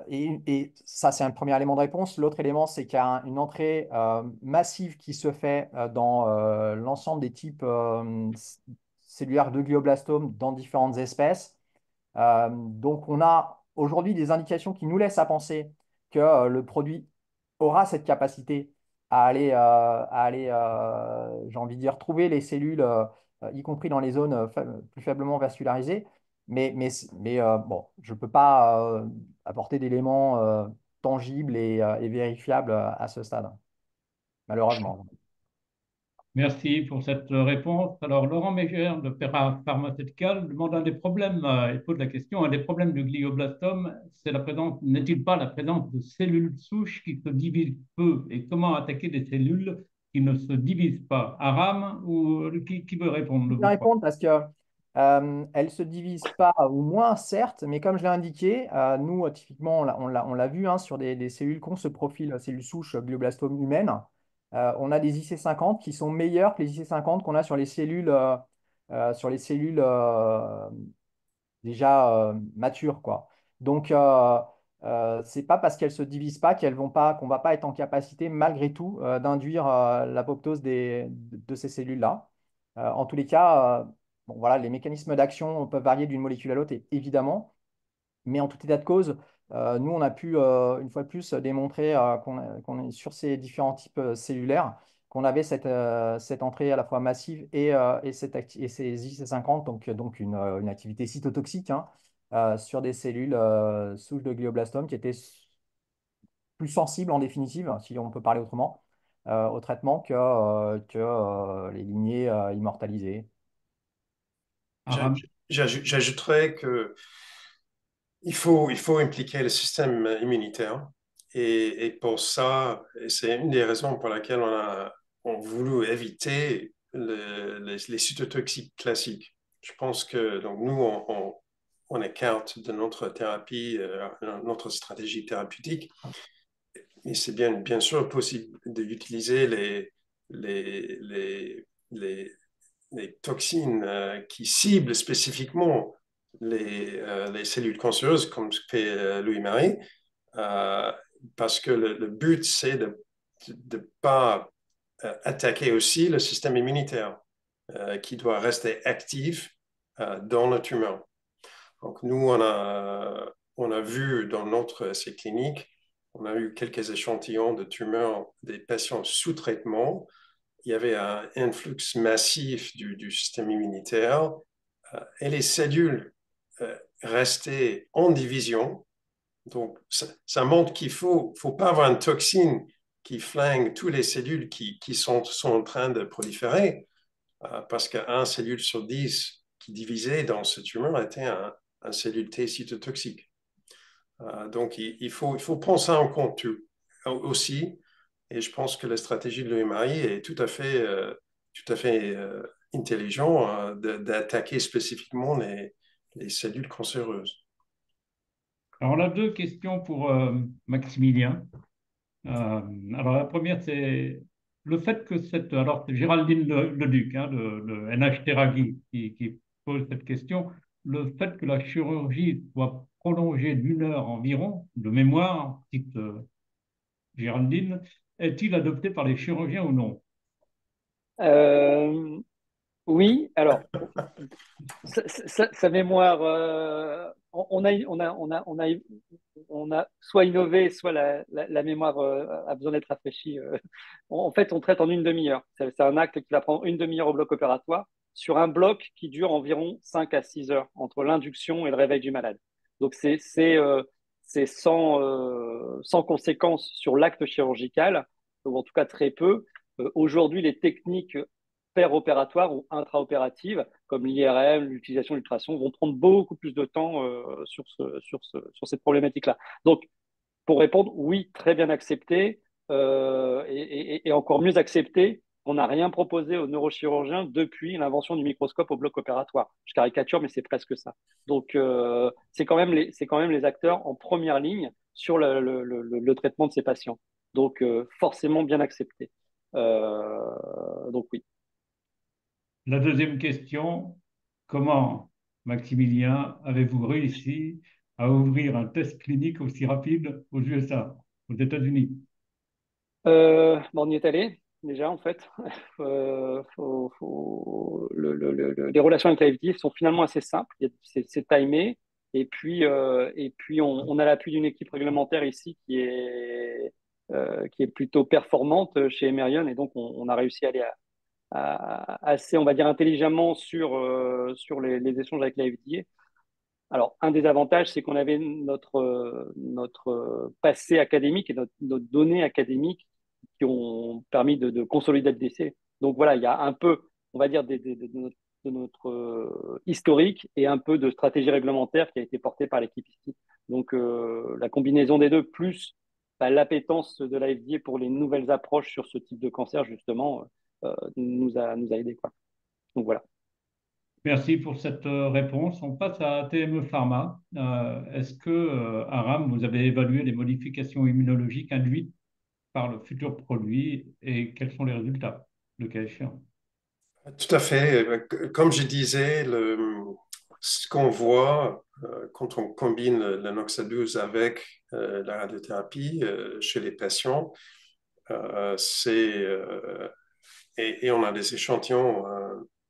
et ça c'est un premier élément de réponse. L'autre élément c'est qu'il y a une entrée massive qui se fait dans l'ensemble des types cellulaires de glioblastome dans différentes espèces. Donc, on a aujourd'hui des indications qui nous laissent à penser que le produit aura cette capacité j'ai envie de dire, trouver les cellules, y compris dans les zones plus faiblement vascularisées. Bon, je ne peux pas apporter d'éléments tangibles et vérifiables à ce stade, malheureusement. Merci pour cette réponse. Alors, Laurent Mégère de Pera Pharmaceutical demande un des problèmes, il pose la question, un des problèmes du glioblastome, c'est la présence, n'est-il pas la présence de cellules souches qui se divisent peu? Et comment attaquer des cellules qui ne se divisent pas? Aram ou qui veut répondre Je de peux vous trois? répondre parce que elle ne se divise pas, ou moins certes, mais comme je l'ai indiqué, nous, typiquement, on l'a vu hein, sur des cellules qu'on se profile, cellules souches glioblastome humaines, on a des IC50 qui sont meilleures que les IC50 qu'on a sur les cellules déjà matures, quoi. Donc, c'est pas parce qu'elles se divisent pas qu'on va pas être en capacité, malgré tout, d'induire l'apoptose de ces cellules-là. En tous les cas, bon, voilà, les mécanismes d'action peuvent varier d'une molécule à l'autre, évidemment, mais en tout état de cause, nous, on a pu, une fois de plus, démontrer qu'on est sur ces différents types cellulaires, qu'on avait cette entrée à la fois massive et ces IC50, donc une activité cytotoxique hein, sur des cellules souches de glioblastome qui étaient plus sensibles en définitive, si on peut parler autrement, au traitement que les lignées immortalisées. Aram? J'ajouterais que il faut impliquer le système immunitaire. Et pour ça, c'est une des raisons pour laquelle on voulu éviter les cytotoxiques classiques. Je pense que donc nous, on écarte de notre thérapie, notre stratégie thérapeutique. Et c'est bien sûr possible d'utiliser les, les, les, les toxines qui ciblent spécifiquement les cellules cancéreuses, comme ce fait Louis-Marie, euh, parce que le but, c'est de ne pas attaquer aussi le système immunitaire, qui doit rester actif dans la tumeur. Donc, nous, on a vu dans notre essai clinique, on a eu quelques échantillons de tumeurs des patients sous traitement. Il y avait un influx massif du système immunitaire et les cellules restaient en division. Donc, ça montre qu'il faut pas avoir une toxine qui flingue toutes les cellules qui sont en train de proliférer, parce qu'un cellule sur 10 qui divisait dans ce tumeur était un cellule T cytotoxique. Donc, il faut prendre ça en compte aussi. Et je pense que la stratégie de l'EMRI est tout à fait intelligent d'attaquer spécifiquement les cellules cancéreuses. Alors, on a deux questions pour Maximilien. Alors, la première, c'est le fait que alors, c'est Géraldine Leduc, hein, de NH Thérapie, qui pose cette question. Le fait que la chirurgie soit prolongée d'une heure environ, de mémoire, petite Géraldine, est-il adopté par les chirurgiens ou non? Euh, oui, alors, sa mémoire, on a soit innové, soit la mémoire a besoin d'être rafraîchie. En fait, on traite en une demi-heure. C'est un acte qui va prendre une demi-heure au bloc opératoire sur un bloc qui dure environ 5 à 6 heures entre l'induction et le réveil du malade. Donc, c'est sans conséquence sur l'acte chirurgical, ou en tout cas très peu. Aujourd'hui, les techniques péropératoires ou intraopératives, comme l'IRM, l'utilisation de l'ultrason, vont prendre beaucoup plus de temps sur cette problématique-là. Donc, pour répondre, oui, très bien accepté, et encore mieux accepté. On n'a rien proposé aux neurochirurgiens depuis l'invention du microscope au bloc opératoire. Je caricature, mais c'est presque ça. Donc, c'est quand même les acteurs en première ligne sur le traitement de ces patients. Donc, forcément bien accepté. Donc, oui. La deuxième question, comment, Maximilien, avez-vous réussi à ouvrir un test clinique aussi rapide aux USA, aux États-Unis? On y est allé déjà en fait. Les relations avec la FDA sont finalement assez simples. C'est timé. Et puis on a l'appui d'une équipe réglementaire ici qui est plutôt performante chez Emerion. Et donc, on a réussi à aller assez, on va dire, intelligemment sur les échanges avec la FDA. Alors, un des avantages, c'est qu'on avait notre passé académique et notre données académiques qui ont permis de consolider le décès. Donc voilà, il y a un peu, on va dire, de notre historique et un peu de stratégie réglementaire qui a été portée par l'équipe ici. Donc la combinaison des deux, plus l'appétence de la FDA pour les nouvelles approches sur ce type de cancer, justement, nous a aidés, quoi. Donc voilà. Merci pour cette réponse. On passe à TME Pharma. Est-ce que, Aram, vous avez évalué les modifications immunologiques induites par le futur produit et quels sont les résultats, le cas échéant? Tout à fait. Comme je disais, ce qu'on voit quand on combine le Noxa 12 avec la radiothérapie chez les patients, c'est et on a des échantillons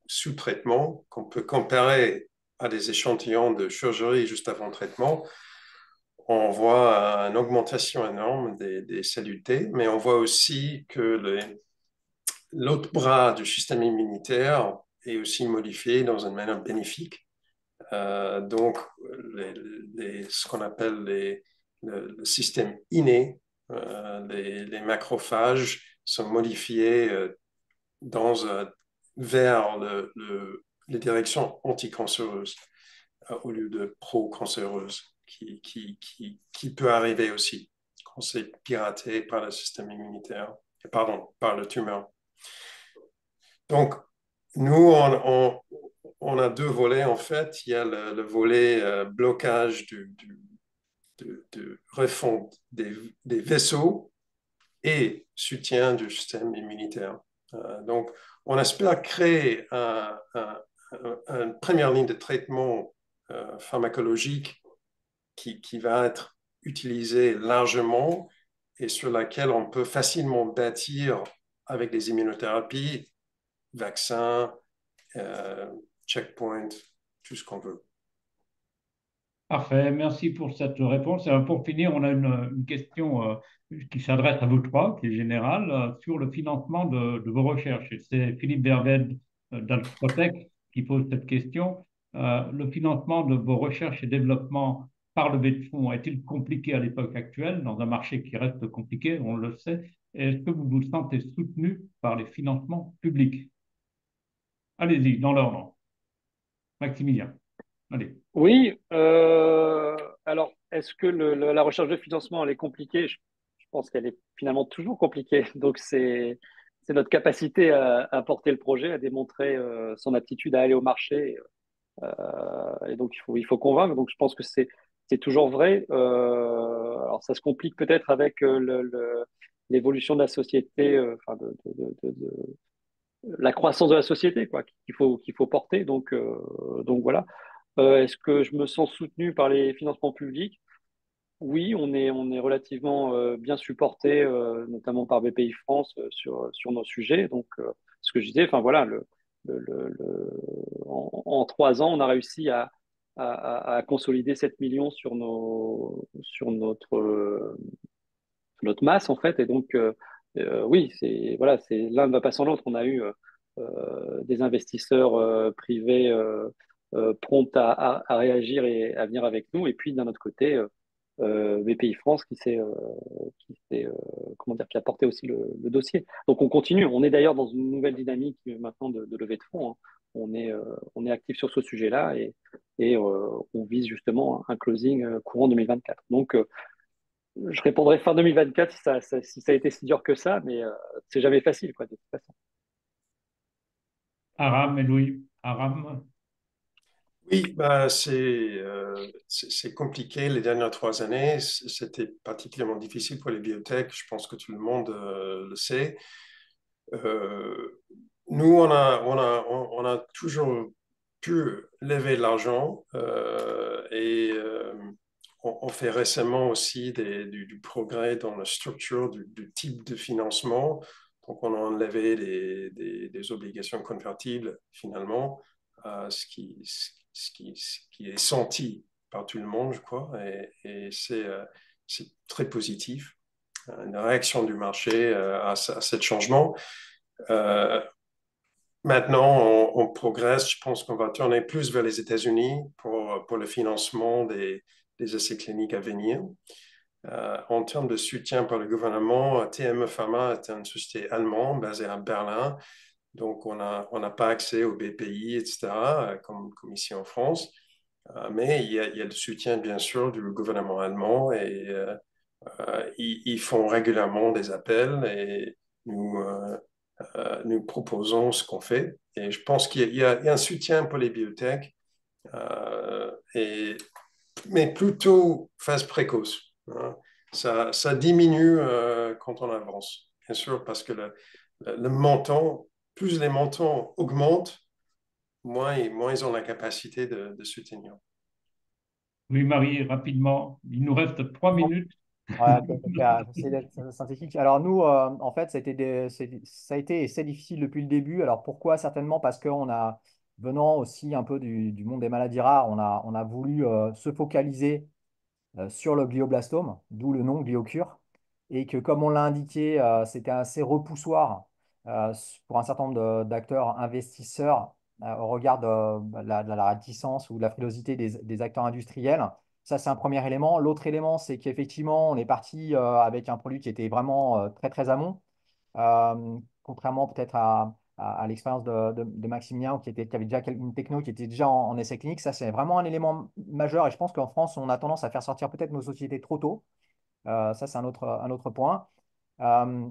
sous traitement qu'on peut comparer à des échantillons de chirurgie juste avant traitement. On voit une augmentation énorme des cellules T, mais on voit aussi que l'autre bras du système immunitaire est aussi modifié dans une manière bénéfique. Donc, ce qu'on appelle le système inné, les macrophages sont modifiés vers les directions anticancéreuses au lieu de pro-cancéreuses, qui peut arriver aussi quand c'est piraté par le système immunitaire, pardon, par le tumeur. Donc, nous, on a deux volets en fait. Il y a le volet blocage de refonte des vaisseaux et soutien du système immunitaire. Donc, on espère créer une première ligne de traitement pharmacologique qui va être utilisée largement et sur laquelle on peut facilement bâtir avec des immunothérapies, vaccins, checkpoint, tout ce qu'on veut. Parfait, merci pour cette réponse. Et pour finir, on a une question qui s'adresse à vous trois, qui est générale, sur le financement de vos recherches. Et c'est Philippe Vervelde d'Alprotec qui pose cette question. Le financement de vos recherches et développements par levée de fonds est-il compliqué à l'époque actuelle, dans un marché qui reste compliqué, on le sait? Et est-ce que vous vous sentez soutenu par les financements publics? Allez-y, dans l'ordre. Maximilien, allez. Oui, alors est-ce que la recherche de financement elle est compliquée? Je pense qu'elle est finalement toujours compliquée. Donc c'est notre capacité à porter le projet, à démontrer son aptitude à aller au marché. Et donc il faut convaincre. Donc je pense que c'est toujours vrai. Alors ça se complique peut-être avec l'évolution de la société, enfin la croissance de la société quoi, qu'il faut porter. Donc voilà. Est-ce que je me sens soutenu par les financements publics? Oui, on est relativement bien supporté, notamment par BPI France, sur nos sujets. Donc, ce que je disais, enfin voilà, en 3 ans, on a réussi à consolider 7 millions sur notre masse, en fait. Et donc, oui, voilà, l'un ne va pas sans l'autre. On a eu des investisseurs privés prompts à réagir et à venir avec nous. Et puis, d'un autre côté, BPI France comment dire, qui a porté aussi le dossier. Donc on continue. On est d'ailleurs dans une nouvelle dynamique maintenant de levée de fonds, hein. On est actif sur ce sujet-là et on vise justement un closing courant 2024. Donc je répondrai fin 2024 si ça a été si dur que ça, mais c'est jamais facile, quoi, de toute façon. Aram et Louis. Aram. Oui, bah, c'est compliqué les dernières 3 années. C'était particulièrement difficile pour les biotech. Je pense que tout le monde le sait. Euh, Nous, on a toujours pu lever de l'argent et on fait récemment aussi du progrès dans la structure du type de financement. Donc, on a enlevé des obligations convertibles finalement, ce qui est senti par tout le monde, je crois, et c'est très positif, une réaction du marché à ce changement. Euh, Maintenant, on progresse. Je pense qu'on va tourner plus vers les États-Unis pour le financement des essais cliniques à venir. En termes de soutien par le gouvernement, TME Pharma est une société allemande basée à Berlin. Donc, on n'a pas accès au BPI, etc., comme ici en France. Mais il y a le soutien, bien sûr, du gouvernement allemand et ils font régulièrement des appels et nous proposons ce qu'on fait. Et je pense qu'il y a un soutien pour les biotech, euh, et, mais plutôt phase précoce, hein. Ça diminue quand on avance, bien sûr, parce que le montant, plus les montants augmentent, moins ils ont la capacité de soutenir. Oui, Marie, rapidement. Il nous reste 3 minutes. Ouais, ok, ok, j'essaie d'être synthétique. Alors nous, en fait, ça a été et c'est difficile depuis le début. Alors pourquoi? Certainement parce qu'on a, venant aussi un peu du monde des maladies rares, on a voulu se focaliser sur le glioblastome, d'où le nom Gliocure, et que comme on l'a indiqué, c'était assez repoussoir pour un certain nombre d'acteurs investisseurs au regard de la réticence ou de la frilosité des acteurs industriels. Ça, c'est un premier élément. L'autre élément, c'est qu'effectivement, on est parti avec un produit qui était vraiment très, très amont, contrairement peut-être à l'expérience de Maximilien, qui avait déjà une techno qui était déjà en essai clinique. Ça, c'est vraiment un élément majeur. Et je pense qu'en France, on a tendance à faire sortir peut-être nos sociétés trop tôt. Ça, c'est un autre point. Euh,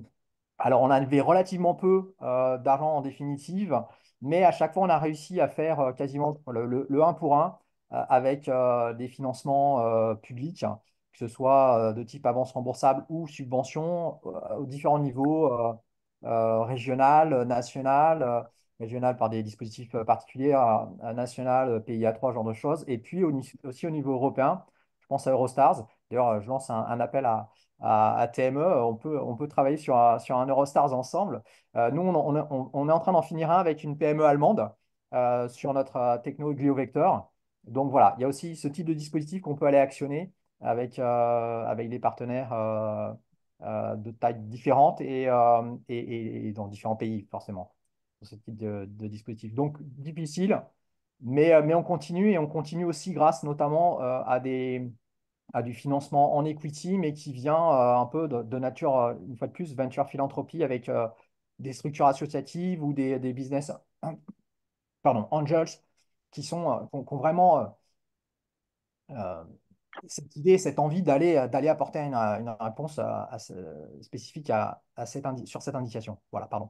alors, on avait relativement peu d'argent en définitive, mais à chaque fois, on a réussi à faire quasiment le 1 pour 1 avec des financements publics, que ce soit de type avance remboursable ou subvention aux différents niveaux, régional, national, régional par des dispositifs particuliers, national, PIA 3, ce genre de choses, et puis aussi au niveau européen. Je pense à Eurostars. D'ailleurs, je lance un appel à TME, on peut travailler sur un Eurostars ensemble. Nous, on est en train d'en finir un avec une PME allemande sur notre techno GlioVector. Donc voilà, il y a aussi ce type de dispositif qu'on peut aller actionner avec des partenaires de tailles différentes et dans différents pays, forcément, pour ce type de dispositif. Donc difficile, mais on continue et on continue aussi grâce notamment à du financement en equity, mais qui vient un peu de nature, une fois de plus, venture philanthropie avec des structures associatives ou des business pardon, angels qui ont vraiment euh, cette idée, cette envie d'aller apporter une réponse spécifique sur cette indication. Voilà, pardon.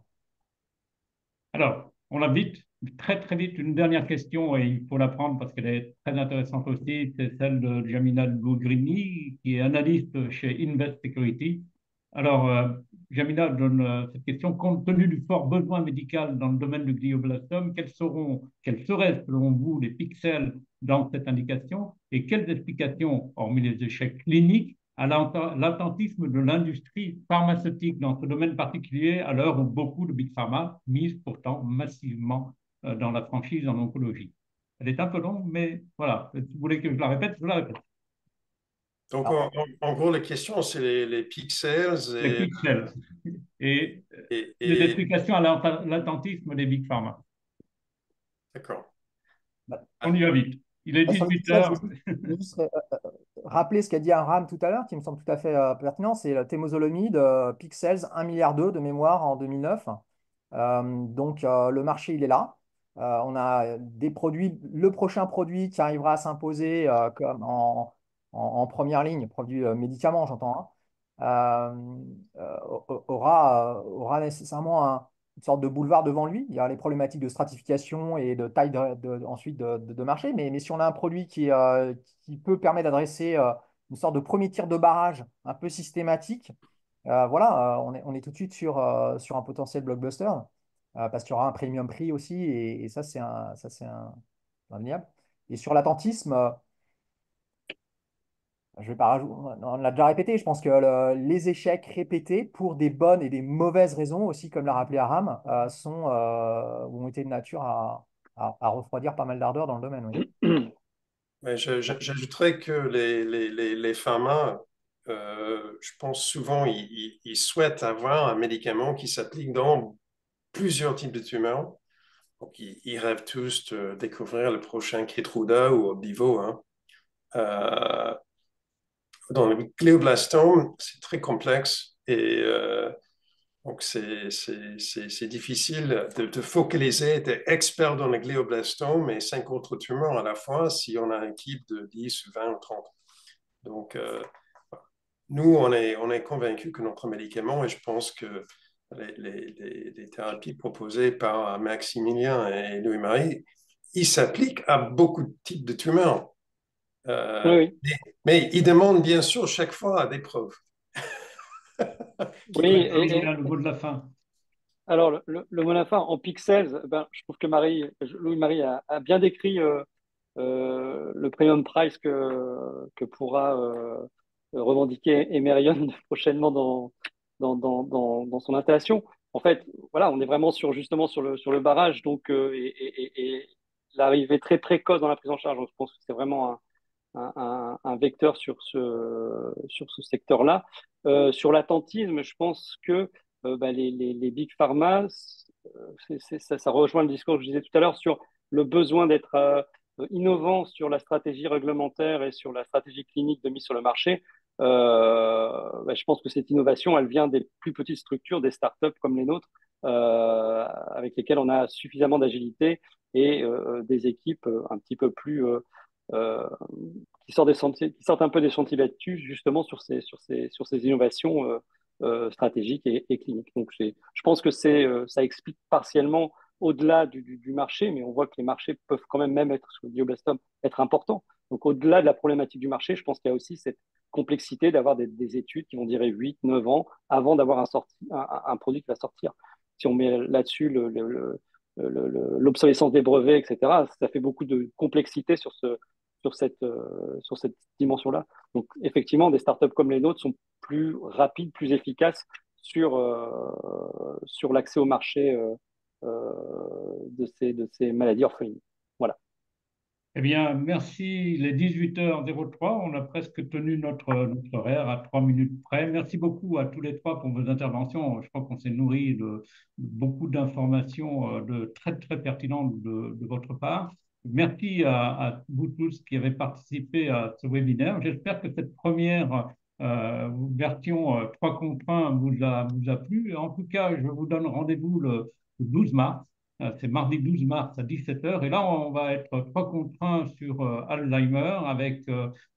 Alors, on a vite, très très vite, une dernière question et il faut la prendre parce qu'elle est très intéressante aussi. C'est celle de Jamina Bougrini, qui est analyste chez Invest Security. Alors, Jamina donne cette question. Compte tenu du fort besoin médical dans le domaine du glioblastome, quels seraient selon vous les pixels dans cette indication et quelles explications, hormis les échecs cliniques, à l'attentisme de l'industrie pharmaceutique dans ce domaine particulier, à l'heure où beaucoup de big pharma misent pourtant massivement dans la franchise en oncologie. Elle est un peu longue, mais voilà. Si vous voulez que je la répète, je la répète. Donc, Alors, en gros, la question, c'est les pixels Les pixels et les et explications à l'attentisme des big pharma. d'accord. bah, On y va vite. Il est sur les 18 pixels, heures. je vais juste rappeler ce qu'a dit Aram tout à l'heure, qui me semble tout à fait pertinent, c'est le temozolomide, Pixels, 1,2 milliard de mémoire en 2009. Donc le marché, il est là. On a des produits, le prochain produit qui arrivera à s'imposer comme en première ligne, produit médicament, j'entends, hein, aura nécessairement une sorte de boulevard devant lui. Il y a les problématiques de stratification et de taille ensuite de marché. Mais si on a un produit qui peut permettre d'adresser une sorte de premier tir de barrage un peu systématique, voilà, on est tout de suite sur un potentiel blockbuster parce qu'il y aura un premium prix aussi. Et ça, c'est indéniable. Et sur l'attentisme, je vais pas rajouter, on l'a déjà répété, je pense que les échecs répétés pour des bonnes et des mauvaises raisons aussi, comme l'a rappelé Aram, ont été de nature à refroidir pas mal d'ardeur dans le domaine. Oui. Mais j'ajouterais que les pharma, je pense souvent, ils souhaitent avoir un médicament qui s'applique dans plusieurs types de tumeurs. Donc, ils rêvent tous de découvrir le prochain Keytruda ou Opdivo, hein. Dans le glioblastome, c'est très complexe et donc c'est difficile de focaliser, d'être expert dans le glioblastome et 5 autres tumeurs à la fois si on a une équipe de 10, 20 ou 30. Donc, nous, on est convaincus que notre médicament, et je pense que les thérapies proposées par Maximilien et Louis-Marie, ils s'appliquent à beaucoup de types de tumeurs. Oui, oui. Mais ils demandent bien sûr chaque fois des preuves. Oui, Le mot de la fin. alors le mot de la fin, en pixels, ben, je trouve que Louis-Marie a bien décrit le premium price que pourra revendiquer Emerion prochainement dans son installation. En fait, voilà, on est vraiment justement sur le barrage, donc, et l'arrivée très précoce dans la prise en charge. Donc, je pense que c'est vraiment un vecteur sur ce secteur-là. Sur l'attentisme, je pense que bah, les big pharma, ça rejoint le discours que je disais tout à l'heure sur le besoin d'être innovant sur la stratégie réglementaire et sur la stratégie clinique de mise sur le marché. Bah, je pense que cette innovation, elle vient des plus petites structures, des startups comme les nôtres, avec lesquelles on a suffisamment d'agilité et des équipes un petit peu plus euh, qui sortent un peu des sentiers battus justement sur ces innovations stratégiques et cliniques. Donc, je pense que ça explique partiellement au-delà du marché, mais on voit que les marchés peuvent quand même être, sur le glioblastome, être importants. Donc, au-delà de la problématique du marché, je pense qu'il y a aussi cette complexité d'avoir des études qui vont durer 8, 9 ans avant d'avoir un produit qui va sortir. Si on met là-dessus l'obsolescence des brevets, etc., ça fait beaucoup de complexité sur cette dimension-là. Donc, effectivement, des startups comme les nôtres sont plus rapides, plus efficaces sur l'accès au marché de ces maladies orphelines. Voilà. Eh bien, merci. Les 18h03, on a presque tenu notre horaire à 3 minutes près. Merci beaucoup à tous les trois pour vos interventions. Je crois qu'on s'est nourri de beaucoup d'informations très, très pertinentes de votre part. Merci à vous tous qui avez participé à ce webinaire. J'espère que cette première version 3 contre 1 vous a plu. En tout cas, je vous donne rendez-vous le 12 mars. C'est mardi 12 mars à 17h. Et là, on va être 3 contre 1 sur Alzheimer avec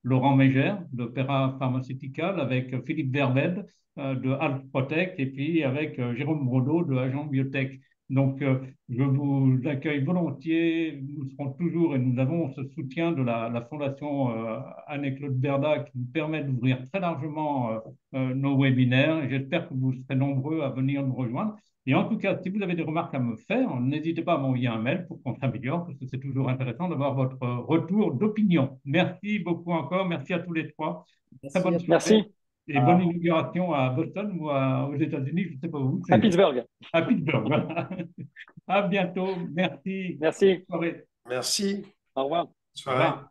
Laurent Mégère de Pera Pharmaceutical, avec Philippe Verved de Alpprotec et puis avec Jérôme Brodeau de Agent Biotech. Donc, je vous accueille volontiers. Nous serons toujours et nous avons ce soutien de la Fondation Anne-Claude Berda qui nous permet d'ouvrir très largement nos webinaires. J'espère que vous serez nombreux à venir nous rejoindre. Et en tout cas, si vous avez des remarques à me faire, n'hésitez pas à m'envoyer un mail pour qu'on s'améliore, parce que c'est toujours intéressant d'avoir votre retour d'opinion. Merci beaucoup encore. Merci à tous les trois. Très Merci bonne à soirée Merci. et bonne inauguration à Boston ou aux États-Unis, je ne sais pas où. À Pittsburgh. À Pittsburgh. Voilà. À bientôt. Merci. Bonne Merci. soirée. Merci. Au revoir. Au revoir.